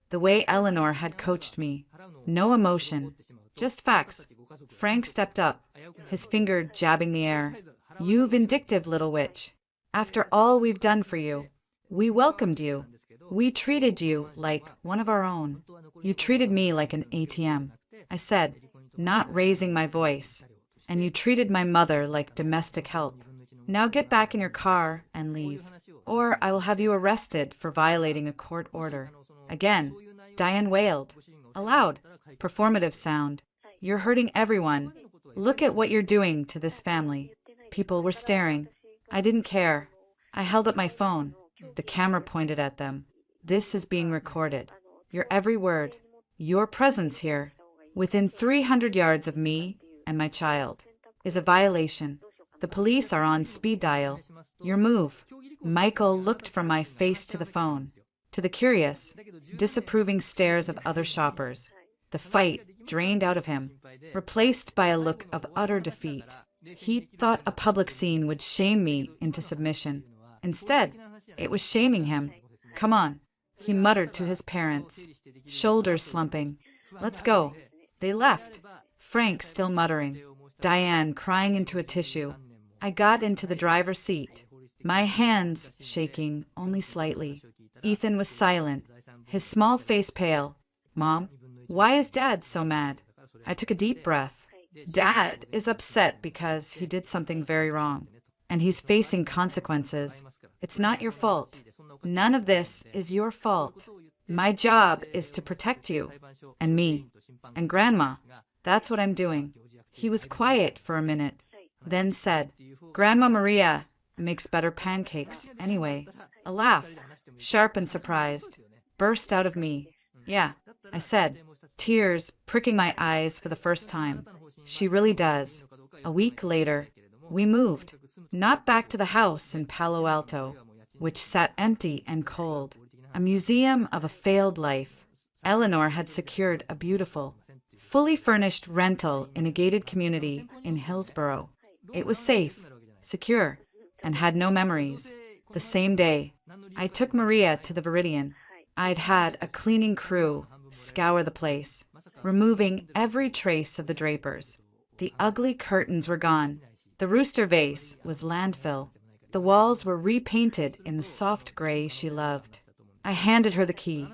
the way Eleanor had coached me. No emotion, just facts. Frank stepped up, his finger jabbing the air. You vindictive little witch. After all we've done for you, we welcomed you. We treated you like one of our own. You treated me like an ATM. I said, not raising my voice. And you treated my mother like domestic help. Now get back in your car and leave, or I will have you arrested for violating a court order. Again, Diane wailed. Aloud, performative sound. You're hurting everyone. Look at what you're doing to this family. People were staring. I didn't care. I held up my phone. The camera pointed at them. This is being recorded. Your every word. Your presence here, within 300 yards of me and my child, is a violation. The police are on speed dial. Your move. Michael looked from my face to the phone, to the curious, disapproving stares of other shoppers. The fight drained out of him, replaced by a look of utter defeat. He thought a public scene would shame me into submission. Instead, it was shaming him. Come on, he muttered to his parents, shoulders slumping. Let's go. They left, Frank still muttering, Diane crying into a tissue. I got into the driver's seat, my hands shaking only slightly. Ethan was silent, his small face pale. Mom, Why is Dad so mad? I took a deep breath. Dad is upset because he did something very wrong, and he's facing consequences. It's not your fault. None of this is your fault. My job is to protect you, and me, and Grandma. That's what I'm doing. He was quiet for a minute, then said, Grandma Maria makes better pancakes anyway. A laugh, sharp and surprised, burst out of me. Yeah, I said, tears pricking my eyes for the first time. She really does. A week later, we moved, not back to the house in Palo Alto, which sat empty and cold, a museum of a failed life. Eleanor had secured a beautiful, fully furnished rental in a gated community in Hillsborough. It was safe, secure, and had no memories. The same day, I took Maria to the Viridian. I'd had a cleaning crew scour the place, removing every trace of the drapers. The ugly curtains were gone. The rooster vase was landfill. The walls were repainted in the soft gray she loved. I handed her the key,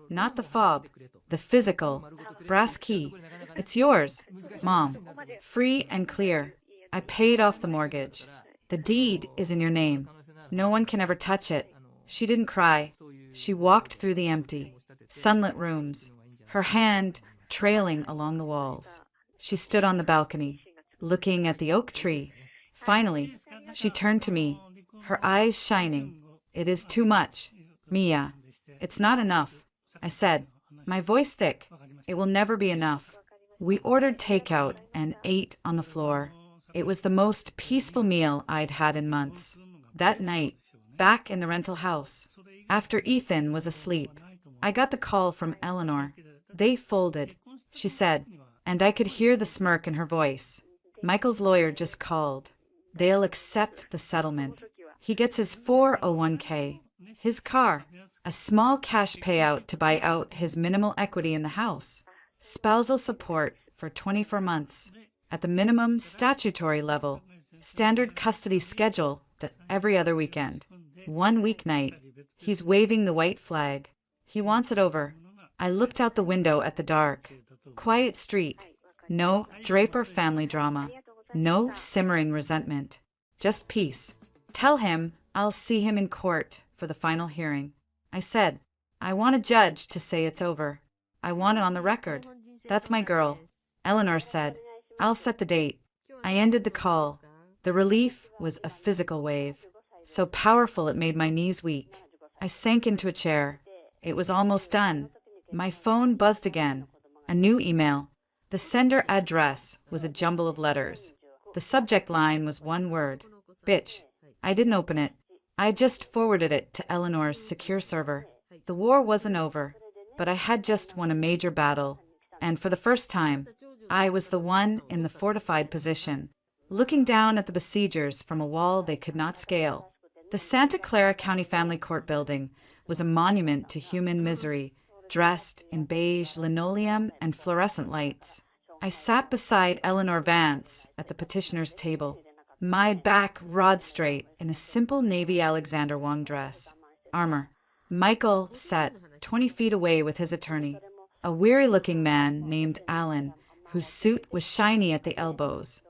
not the fob, the physical, brass key. It's yours, Mom. Free and clear. I paid off the mortgage. The deed is in your name. No one can ever touch it. She didn't cry. She walked through the empty, sunlit rooms, her hand trailing along the walls. She stood on the balcony, looking at the oak tree. Finally, she turned to me, her eyes shining. It is too much, Mia. It's not enough, I said, my voice thick. It will never be enough. We ordered takeout and ate on the floor. It was the most peaceful meal I'd had in months. That night, back in the rental house, after Ethan was asleep, I got the call from Eleanor. They folded, she said, and I could hear the smirk in her voice. Michael's lawyer just called. They'll accept the settlement. He gets his 401k, his car, a small cash payout to buy out his minimal equity in the house, spousal support for 24 months, at the minimum statutory level, standard custody schedule every other weekend, one weeknight. He's waving the white flag. He wants it over. I looked out the window at the dark, quiet street. No Draper family drama. No simmering resentment. Just peace. Tell him I'll see him in court for the final hearing. I said, I want a judge to say it's over. I want it on the record. That's my girl. Eleanor said, I'll set the date. I ended the call. The relief was a physical wave, so powerful it made my knees weak. I sank into a chair. It was almost done. My phone buzzed again. A new email. The sender address was a jumble of letters. The subject line was one word, bitch. I didn't open it. I just forwarded it to Eleanor's secure server. The war wasn't over, but I had just won a major battle, and for the first time, I was the one in the fortified position, looking down at the besiegers from a wall they could not scale. The Santa Clara County Family Court building was a monument to human misery, dressed in beige linoleum and fluorescent lights. I sat beside Eleanor Vance at the petitioner's table, my back rod straight in a simple navy Alexander Wang dress. Armor. Michael sat 20 feet away with his attorney, a weary-looking man named Alan, whose suit was shiny at the elbows.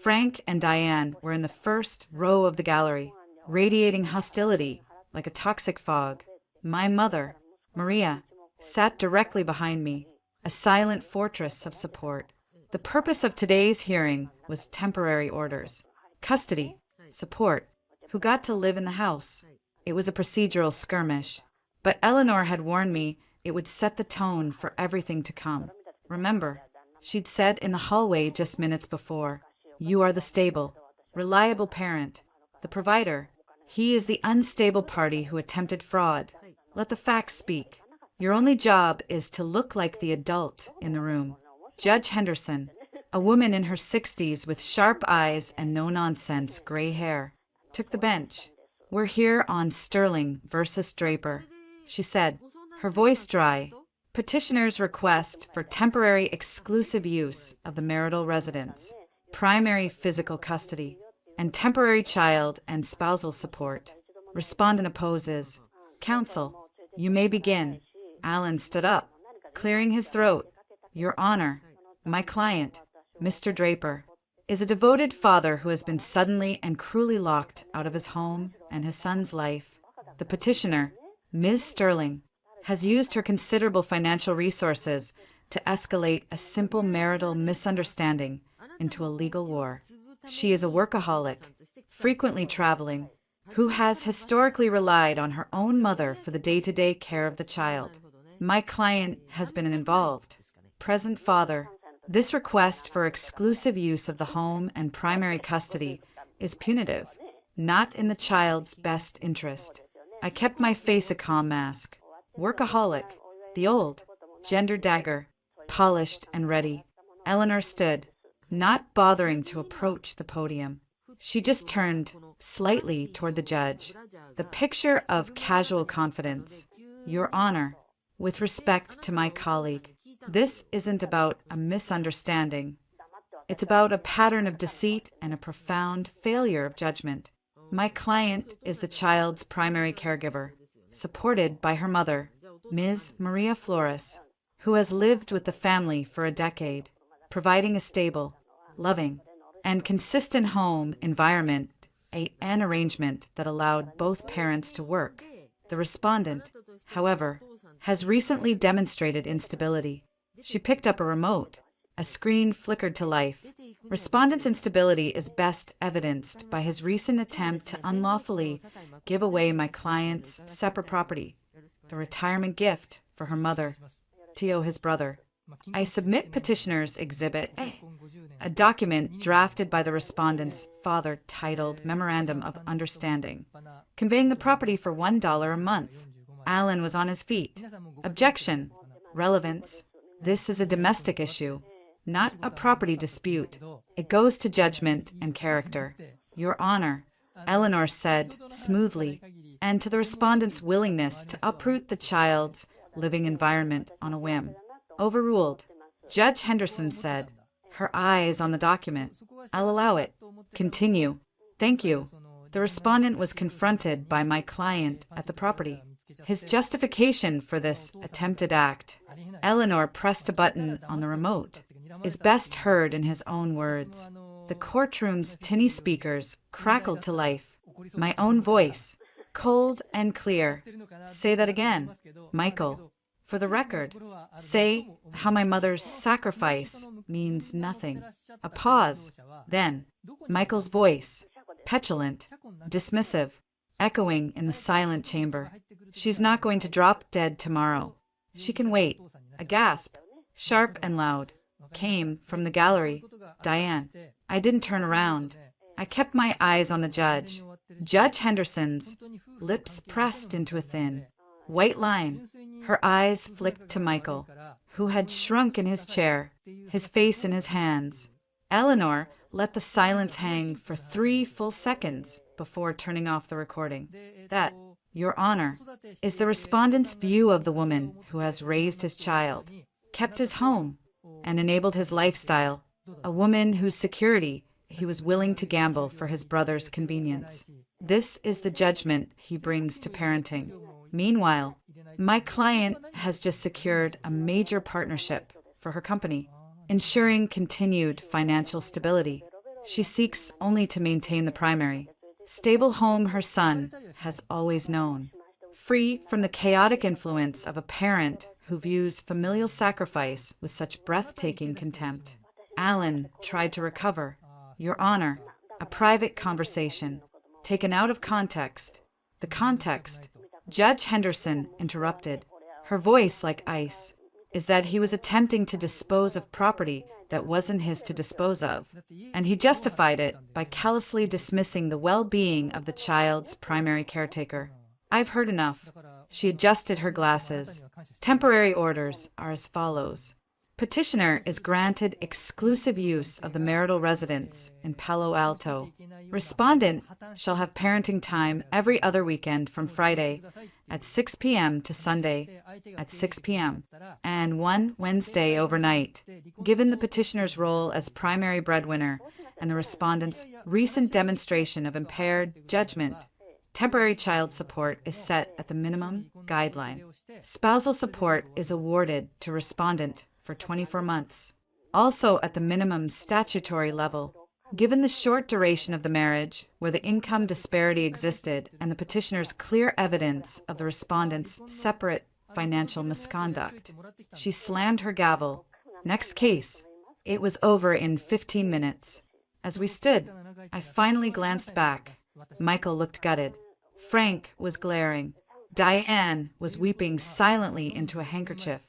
Frank and Diane were in the first row of the gallery, radiating hostility like a toxic fog. My mother, Maria, sat directly behind me, a silent fortress of support. The purpose of today's hearing was temporary orders, custody, support, who got to live in the house. It was a procedural skirmish, but Eleanor had warned me it would set the tone for everything to come. Remember, she'd said in the hallway just minutes before, you are the stable, reliable parent, the provider. He is the unstable party who attempted fraud. Let the facts speak. Your only job is to look like the adult in the room. Judge Henderson, a woman in her 60s with sharp eyes and no-nonsense gray hair, took the bench. We're here on Sterling versus Draper, she said, her voice dry. Petitioner's request for temporary exclusive use of the marital residence, primary physical custody, and temporary child and spousal support. Respondent opposes. Counsel, you may begin. Alan stood up, clearing his throat. Your Honor, my client, Mr. Draper, is a devoted father who has been suddenly and cruelly locked out of his home and his son's life. The petitioner, Ms. Sterling, has used her considerable financial resources to escalate a simple marital misunderstanding into a legal war. She is a workaholic, frequently traveling, who has historically relied on her own mother for the day-to-day care of the child. My client has been involved. Present father. This request for exclusive use of the home and primary custody is punitive, not in the child's best interest. I kept my face a calm mask. Workaholic, the old, gender dagger, polished and ready. Eleanor stood, not bothering to approach the podium. She just turned slightly toward the judge. The picture of casual confidence. Your Honor, with respect to my colleague, this isn't about a misunderstanding. It's about a pattern of deceit and a profound failure of judgment. My client is the child's primary caregiver, supported by her mother, Ms. Maria Flores, who has lived with the family for a decade, providing a stable, loving, and consistent home environment, an arrangement that allowed both parents to work. The respondent, however, has recently demonstrated instability. She picked up a remote. A screen flickered to life. Respondent's instability is best evidenced by his recent attempt to unlawfully give away my client's separate property, the retirement gift for her mother, Tio, his brother. I submit petitioner's Exhibit A, a document drafted by the respondent's father titled Memorandum of Understanding, conveying the property for $1 a month. Alan was on his feet. Objection. Relevance. This is a domestic issue, not a property dispute. It goes to judgment and character. Your Honor, Eleanor said smoothly, and to the respondent's willingness to uproot the child's living environment on a whim. Overruled. Judge Henderson said, her eyes on the document. I'll allow it. Continue. Thank you. The respondent was confronted by my client at the property. His justification for this attempted act, Eleanor pressed a button on the remote, is best heard in his own words. The courtroom's tinny speakers crackled to life. My own voice, cold and clear. Say that again, Michael. For the record, say how my mother's sacrifice means nothing. A pause. Then, Michael's voice, petulant, dismissive, echoing in the silent chamber. She's not going to drop dead tomorrow. She can wait. A gasp, sharp and loud, came from the gallery. Diane. I didn't turn around. I kept my eyes on the judge. Judge Henderson's lips pressed into a thin, white line. Her eyes flicked to Michael, who had shrunk in his chair, his face in his hands. Eleanor let the silence hang for 3 full seconds before turning off the recording. That, Your Honor, is the respondent's view of the woman who has raised his child, kept his home, and enabled his lifestyle, a woman whose security he was willing to gamble for his brother's convenience. This is the judgment he brings to parenting. Meanwhile, my client has just secured a major partnership for her company, ensuring continued financial stability. She seeks only to maintain the primary, stable home her son has always known, free from the chaotic influence of a parent who views familial sacrifice with such breathtaking contempt. Alan tried to recover. Your Honor, a private conversation, taken out of context. The context, Judge Henderson interrupted, her voice like ice, is that he was attempting to dispose of property that wasn't his to dispose of, and he justified it by callously dismissing the well-being of the child's primary caretaker. I've heard enough. She adjusted her glasses. Temporary orders are as follows. Petitioner is granted exclusive use of the marital residence in Palo Alto. Respondent shall have parenting time every other weekend from Friday at 6 p.m. to Sunday at 6 p.m. and one Wednesday overnight. Given the petitioner's role as primary breadwinner and the respondent's recent demonstration of impaired judgment, temporary child support is set at the minimum guideline. Spousal support is awarded to respondent for 24 months, also at the minimum statutory level. Given the short duration of the marriage, where the income disparity existed, and the petitioner's clear evidence of the respondent's separate financial misconduct, she slammed her gavel. Next case. It was over in 15 minutes. As we stood, I finally glanced back. Michael looked gutted. Frank was glaring. Diane was weeping silently into a handkerchief.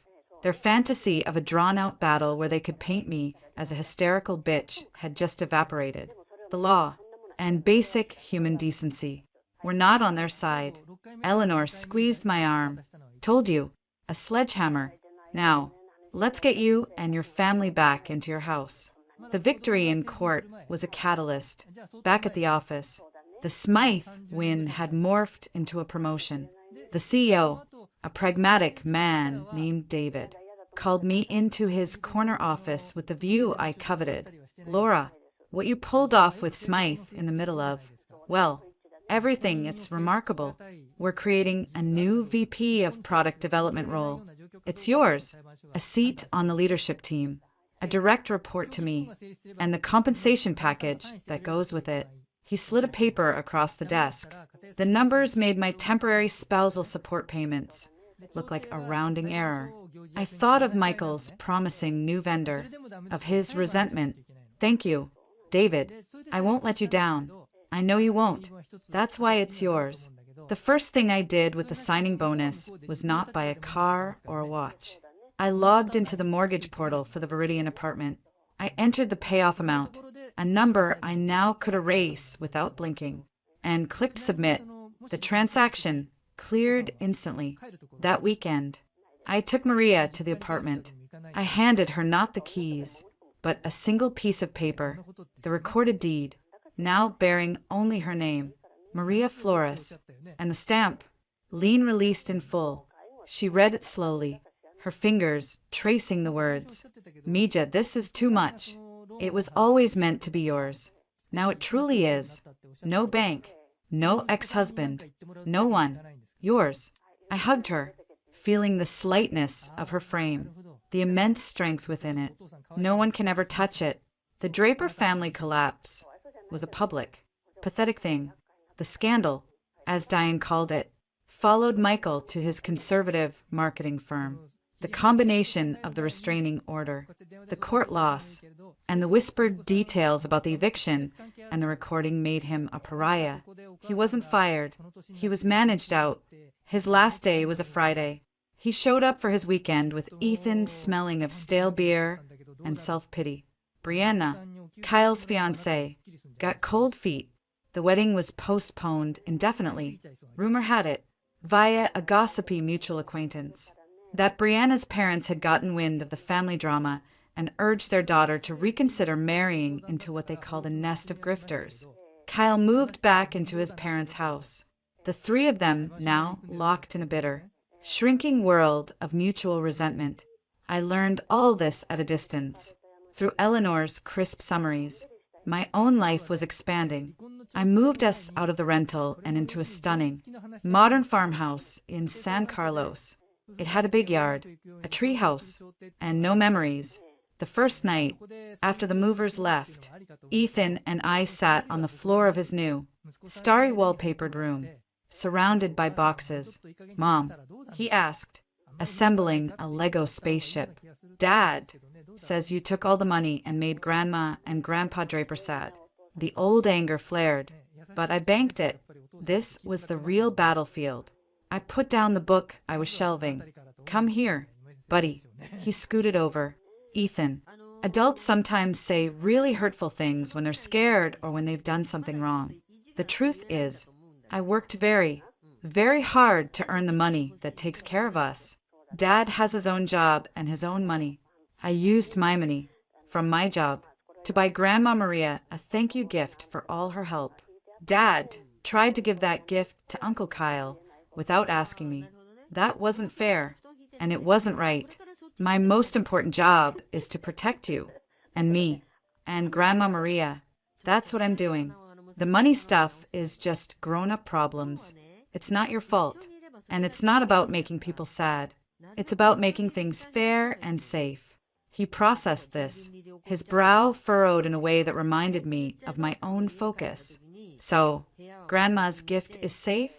Their fantasy of a drawn-out battle where they could paint me as a hysterical bitch had just evaporated. The law and basic human decency were not on their side. Eleanor squeezed my arm. Told you, a sledgehammer. Now, let's get you and your family back into your house. The victory in court was a catalyst. Back at the office, the Smythe win had morphed into a promotion. The CEO, a pragmatic man named David, called me into his corner office with the view I coveted. Laura, what you pulled off with Smythe in the middle of, well, everything, it's remarkable. We're creating a new VP of product development role. It's yours, a seat on the leadership team, a direct report to me, and the compensation package that goes with it. He slid a paper across the desk. The numbers made my temporary spousal support payments look like a rounding error. I thought of Michael's promising new vendor, of his resentment. Thank you, David. I won't let you down. I know you won't. That's why it's yours. The first thing I did with the signing bonus was not buy a car or a watch. I logged into the mortgage portal for the Viridian apartment. I entered the payoff amount, a number I now could erase without blinking, and clicked submit. The transaction cleared instantly. That weekend, I took Maria to the apartment. I handed her not the keys, but a single piece of paper, the recorded deed, now bearing only her name, Maria Flores, and the stamp, lien released in full. She read it slowly, her fingers tracing the words. Mija, this is too much. It was always meant to be yours. Now it truly is. No bank, no ex-husband, no one. Yours. I hugged her, feeling the slightness of her frame, the immense strength within it. No one can ever touch it. The Draper family collapse was a public, pathetic thing. The scandal, as Diane called it, followed Michael to his conservative marketing firm. The combination of the restraining order, the court loss, and the whispered details about the eviction and the recording made him a pariah. He wasn't fired. He was managed out. His last day was a Friday. He showed up for his weekend with Ethan smelling of stale beer and self-pity. Brianna, Kyle's fiancée, got cold feet. The wedding was postponed indefinitely. Rumor had it, via a gossipy mutual acquaintance, that Brianna's parents had gotten wind of the family drama and urged their daughter to reconsider marrying into what they called a nest of grifters. Kyle moved back into his parents' house. The three of them now locked in a bitter, shrinking world of mutual resentment. I learned all this at a distance, through Eleanor's crisp summaries. My own life was expanding. I moved us out of the rental and into a stunning, modern farmhouse in San Carlos. It had a big yard, a tree house, and no memories. The first night, after the movers left, Ethan and I sat on the floor of his new, starry wallpapered room, surrounded by boxes. Mom, he asked, assembling a Lego spaceship. Dad says you took all the money and made Grandma and Grandpa Draper sad. The old anger flared, but I banked it. This was the real battlefield. I put down the book I was shelving. Come here, buddy. He scooted over. Ethan, adults sometimes say really hurtful things when they're scared or when they've done something wrong. The truth is, I worked very, very hard to earn the money that takes care of us. Dad has his own job and his own money. I used my money, from my job, to buy Grandma Maria a thank you gift for all her help. Dad tried to give that gift to Uncle Kyle without asking me. That wasn't fair, and it wasn't right. My most important job is to protect you, and me, and Grandma Maria. That's what I'm doing. The money stuff is just grown-up problems. It's not your fault, and it's not about making people sad. It's about making things fair and safe. He processed this, his brow furrowed in a way that reminded me of my own focus. So, Grandma's gift is safe?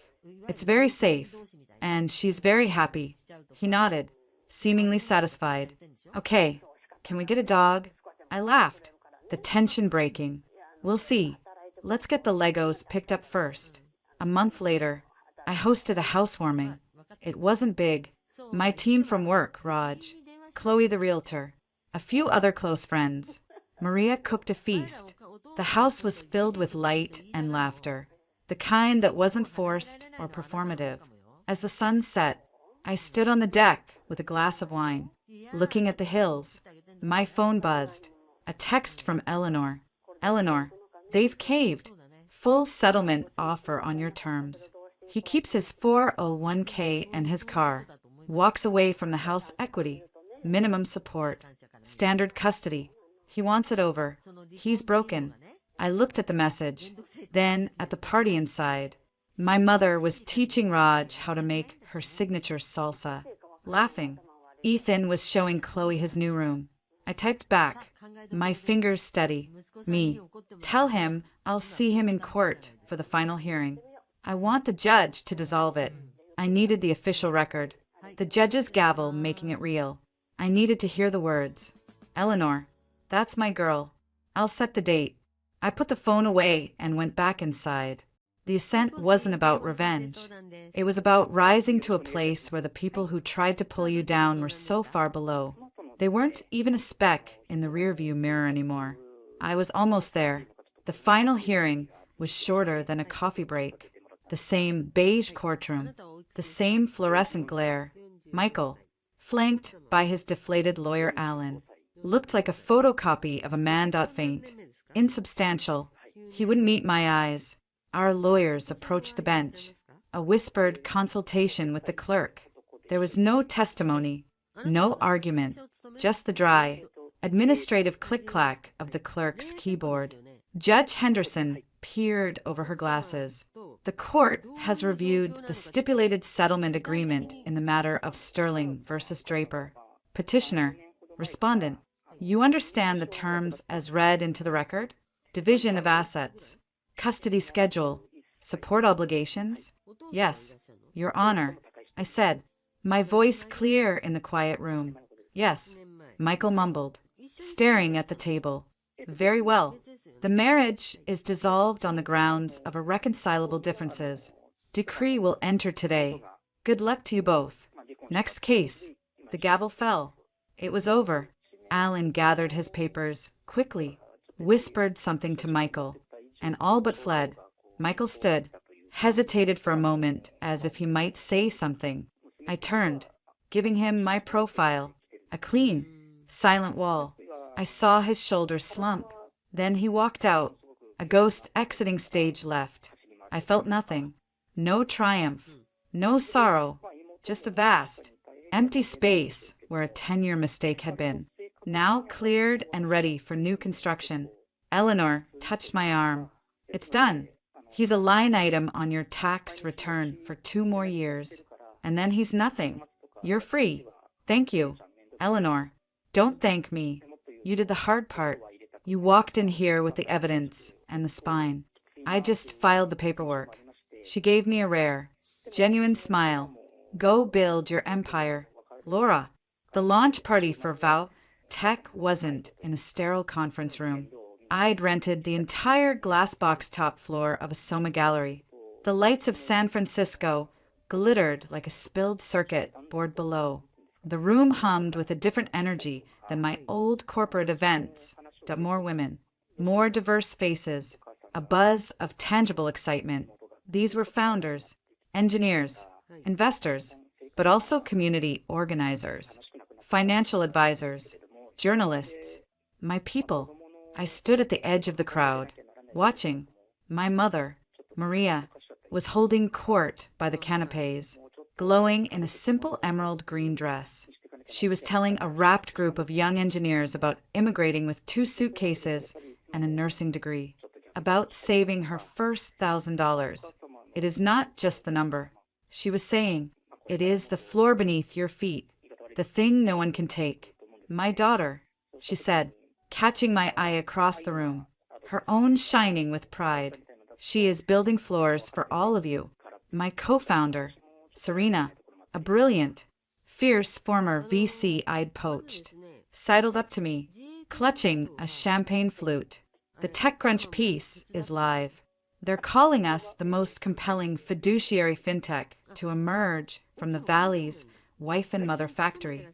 It's very safe, and she's very happy. He nodded, seemingly satisfied. Okay, can we get a dog? I laughed, the tension breaking. We'll see. Let's get the Legos picked up first. A month later, I hosted a housewarming. It wasn't big. My team from work, Raj, Chloe the realtor, a few other close friends. Maria cooked a feast. The house was filled with light and laughter, the kind that wasn't forced or performative. As the sun set, I stood on the deck with a glass of wine, looking at the hills. My phone buzzed. A text from Eleanor. Eleanor, they've caved. Full settlement offer on your terms. He keeps his 401k and his car. Walks away from the house equity. Minimum support. Standard custody. He wants it over. He's broken. I looked at the message, then at the party inside. My mother was teaching Raj how to make her signature salsa. Laughing. Ethan was showing Chloe his new room. I typed back, my fingers steady. Me. Tell him I'll see him in court for the final hearing. I want the judge to dissolve it. I needed the official record. The judge's gavel making it real. I needed to hear the words. Eleanor, that's my girl. I'll set the date. I put the phone away and went back inside. The ascent wasn't about revenge. It was about rising to a place where the people who tried to pull you down were so far below. They weren't even a speck in the rearview mirror anymore. I was almost there. The final hearing was shorter than a coffee break. The same beige courtroom, the same fluorescent glare. Michael, flanked by his deflated lawyer Alan, looked like a photocopy of a man. Faint, insubstantial. He wouldn't meet my eyes. Our lawyers approached the bench. A whispered consultation with the clerk. There was no testimony, no argument, just the dry, administrative click-clack of the clerk's keyboard. Judge Henderson peered over her glasses. The court has reviewed the stipulated settlement agreement in the matter of Sterling versus Draper. Petitioner, respondent, you understand the terms as read into the record? Division of assets, custody schedule, support obligations? Yes, Your Honor, I said, my voice clear in the quiet room. Yes, Michael mumbled, staring at the table. Very well. The marriage is dissolved on the grounds of irreconcilable differences. Decree will enter today. Good luck to you both. Next case. The gavel fell. It was over. Alan gathered his papers quickly, whispered something to Michael, and all but fled. Michael stood, hesitated for a moment as if he might say something. I turned, giving him my profile, a clean, silent wall. I saw his shoulders slump. Then he walked out, a ghost exiting stage left. I felt nothing. No triumph, no sorrow, just a vast, empty space where a 10-year mistake had been. Now cleared and ready for new construction. Eleanor touched my arm. It's done. He's a line item on your tax return for 2 more years. And then he's nothing. You're free. Thank you. Eleanor, don't thank me. You did the hard part. You walked in here with the evidence and the spine. I just filed the paperwork. She gave me a rare, genuine smile. Go build your empire. Laura, the launch party for Vow Tech wasn't in a sterile conference room. I'd rented the entire glass-box top floor of a Soma gallery. The lights of San Francisco glittered like a spilled circuit board below. The room hummed with a different energy than my old corporate events. More women, more diverse faces, a buzz of tangible excitement. These were founders, engineers, investors, but also community organizers, financial advisors, journalists, my people. I stood at the edge of the crowd, watching. My mother, Maria, was holding court by the canapes, glowing in a simple emerald green dress. She was telling a rapt group of young engineers about immigrating with 2 suitcases and a nursing degree, about saving her first $1,000. It is not just the number. She was saying, it is the floor beneath your feet, the thing no one can take. My daughter, she said, catching my eye across the room, her own shining with pride. She is building floors for all of you. My co-founder, Serena, a brilliant, fierce former VC I'd poached, sidled up to me, clutching a champagne flute. The TechCrunch piece is live. They're calling us the most compelling fiduciary fintech to emerge from the Valley's wife and mother factory.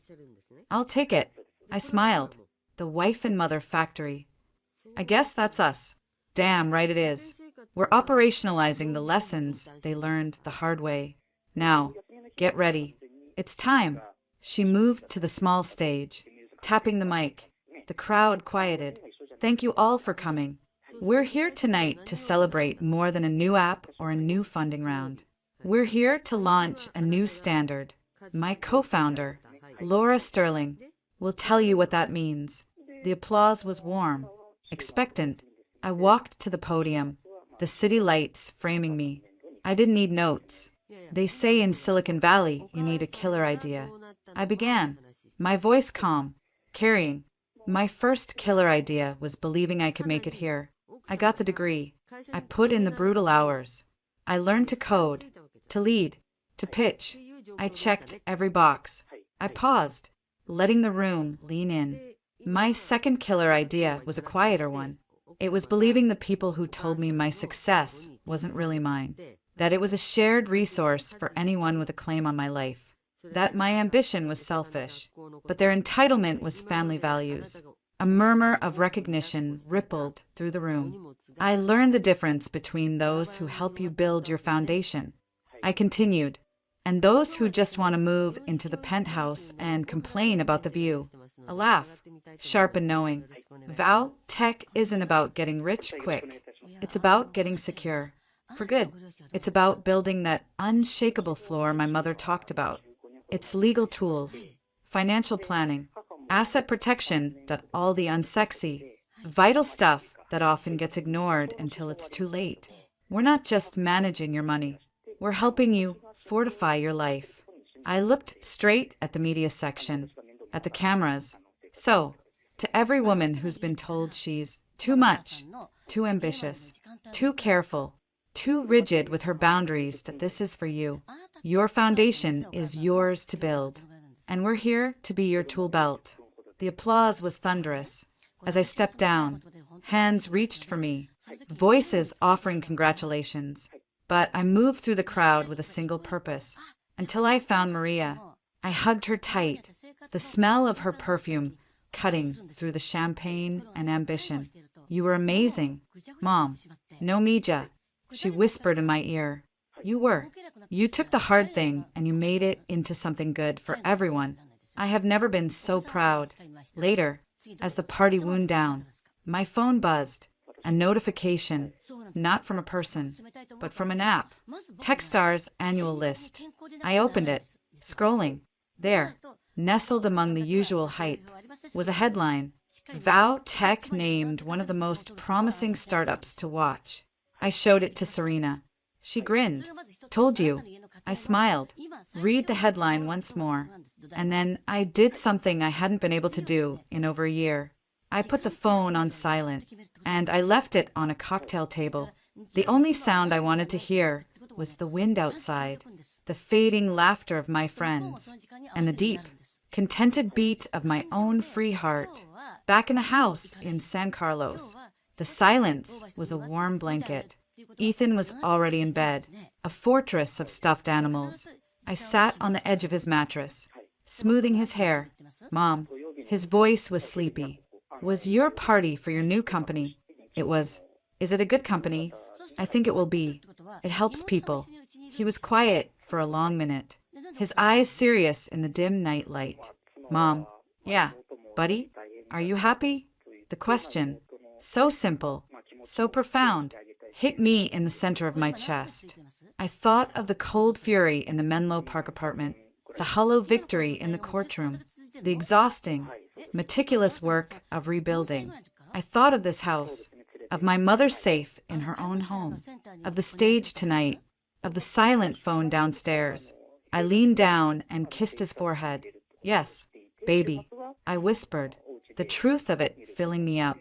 I'll take it. I smiled. The wife and mother factory. I guess that's us. Damn right it is. We're operationalizing the lessons they learned the hard way. Now, get ready. It's time. She moved to the small stage, tapping the mic. The crowd quieted. Thank you all for coming. We're here tonight to celebrate more than a new app or a new funding round. We're here to launch a new standard. My co-founder, Laura Sterling, will tell you what that means. The applause was warm, expectant. I walked to the podium, the city lights framing me. I didn't need notes. They say in Silicon Valley you need a killer idea. I began, my voice calm, carrying. My first killer idea was believing I could make it here. I got the degree. I put in the brutal hours. I learned to code, to lead, to pitch. I checked every box. I paused, letting the room lean in. My second killer idea was a quieter one. It was believing the people who told me my success wasn't really mine, that it was a shared resource for anyone with a claim on my life, that my ambition was selfish, but their entitlement was family values. A murmur of recognition rippled through the room. I learned the difference between those who help you build your foundation. I continued, and those who just want to move into the penthouse and complain about the view. A laugh, sharp and knowing. Vow, tech isn't about getting rich quick. It's about getting secure. For good. It's about building that unshakable floor my mother talked about. It's legal tools, financial planning, asset protection, that all the unsexy, vital stuff that often gets ignored until it's too late. We're not just managing your money. We're helping you fortify your life. I looked straight at the media section, at the cameras. So, to every woman who's been told she's too much, too ambitious, too careful, too rigid with her boundaries, that this is for you. Your foundation is yours to build. And we're here to be your tool belt. The applause was thunderous. As I stepped down, hands reached for me, voices offering congratulations. But I moved through the crowd with a single purpose. Until I found Maria, I hugged her tight, the smell of her perfume cutting through the champagne and ambition. You were amazing, Mom. No mija, she whispered in my ear. You were. You took the hard thing and you made it into something good for everyone. I have never been so proud. Later, as the party wound down, my phone buzzed. A notification, not from a person, but from an app. Techstars annual list. I opened it, scrolling. There, nestled among the usual hype, was a headline. Vow Tech named one of the most promising startups to watch. I showed it to Serena. She grinned. Told you. I smiled. Read the headline once more. And then I did something I hadn't been able to do in over a year. I put the phone on silent, and I left it on a cocktail table. The only sound I wanted to hear was the wind outside, the fading laughter of my friends, and the deep, contented beat of my own free heart. Back in the house in San Carlos, the silence was a warm blanket. Ethan was already in bed, a fortress of stuffed animals. I sat on the edge of his mattress, smoothing his hair. Mom, his voice was sleepy. Was your party for your new company? It was. Is it a good company? I think it will be. It helps people. He was quiet for a long minute, his eyes serious in the dim night light. Mom, yeah, buddy, are you happy? The question, so simple, so profound, hit me in the center of my chest. I thought of the cold fury in the Menlo Park apartment, the hollow victory in the courtroom, the exhausting, meticulous work of rebuilding. I thought of this house, of my mother's safe in her own home, of the stage tonight, of the silent phone downstairs. I leaned down and kissed his forehead. Yes, baby, I whispered. the truth of it filling me up.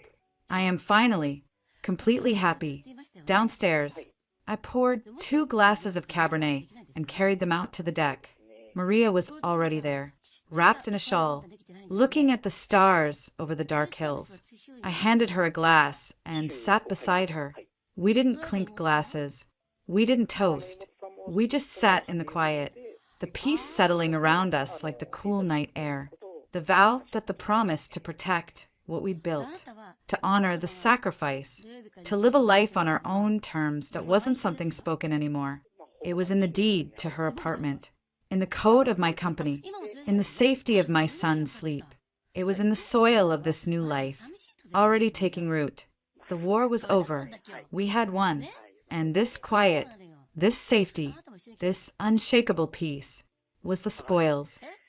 I am finally, completely happy. Downstairs, I poured 2 glasses of Cabernet and carried them out to the deck. Maria was already there, wrapped in a shawl, looking at the stars over the dark hills. I handed her a glass and sat beside her. We didn't clink glasses. We didn't toast. We just sat in the quiet, the peace settling around us like the cool night air. The vow that the promise to protect what we'd built, to honor the sacrifice, to live a life on our own terms that wasn't something spoken anymore. It was in the deed to her apartment, in the code of my company, in the safety of my son's sleep. It was in the soil of this new life, already taking root. The war was over. We had won. And this quiet, this safety, this unshakable peace was the spoils.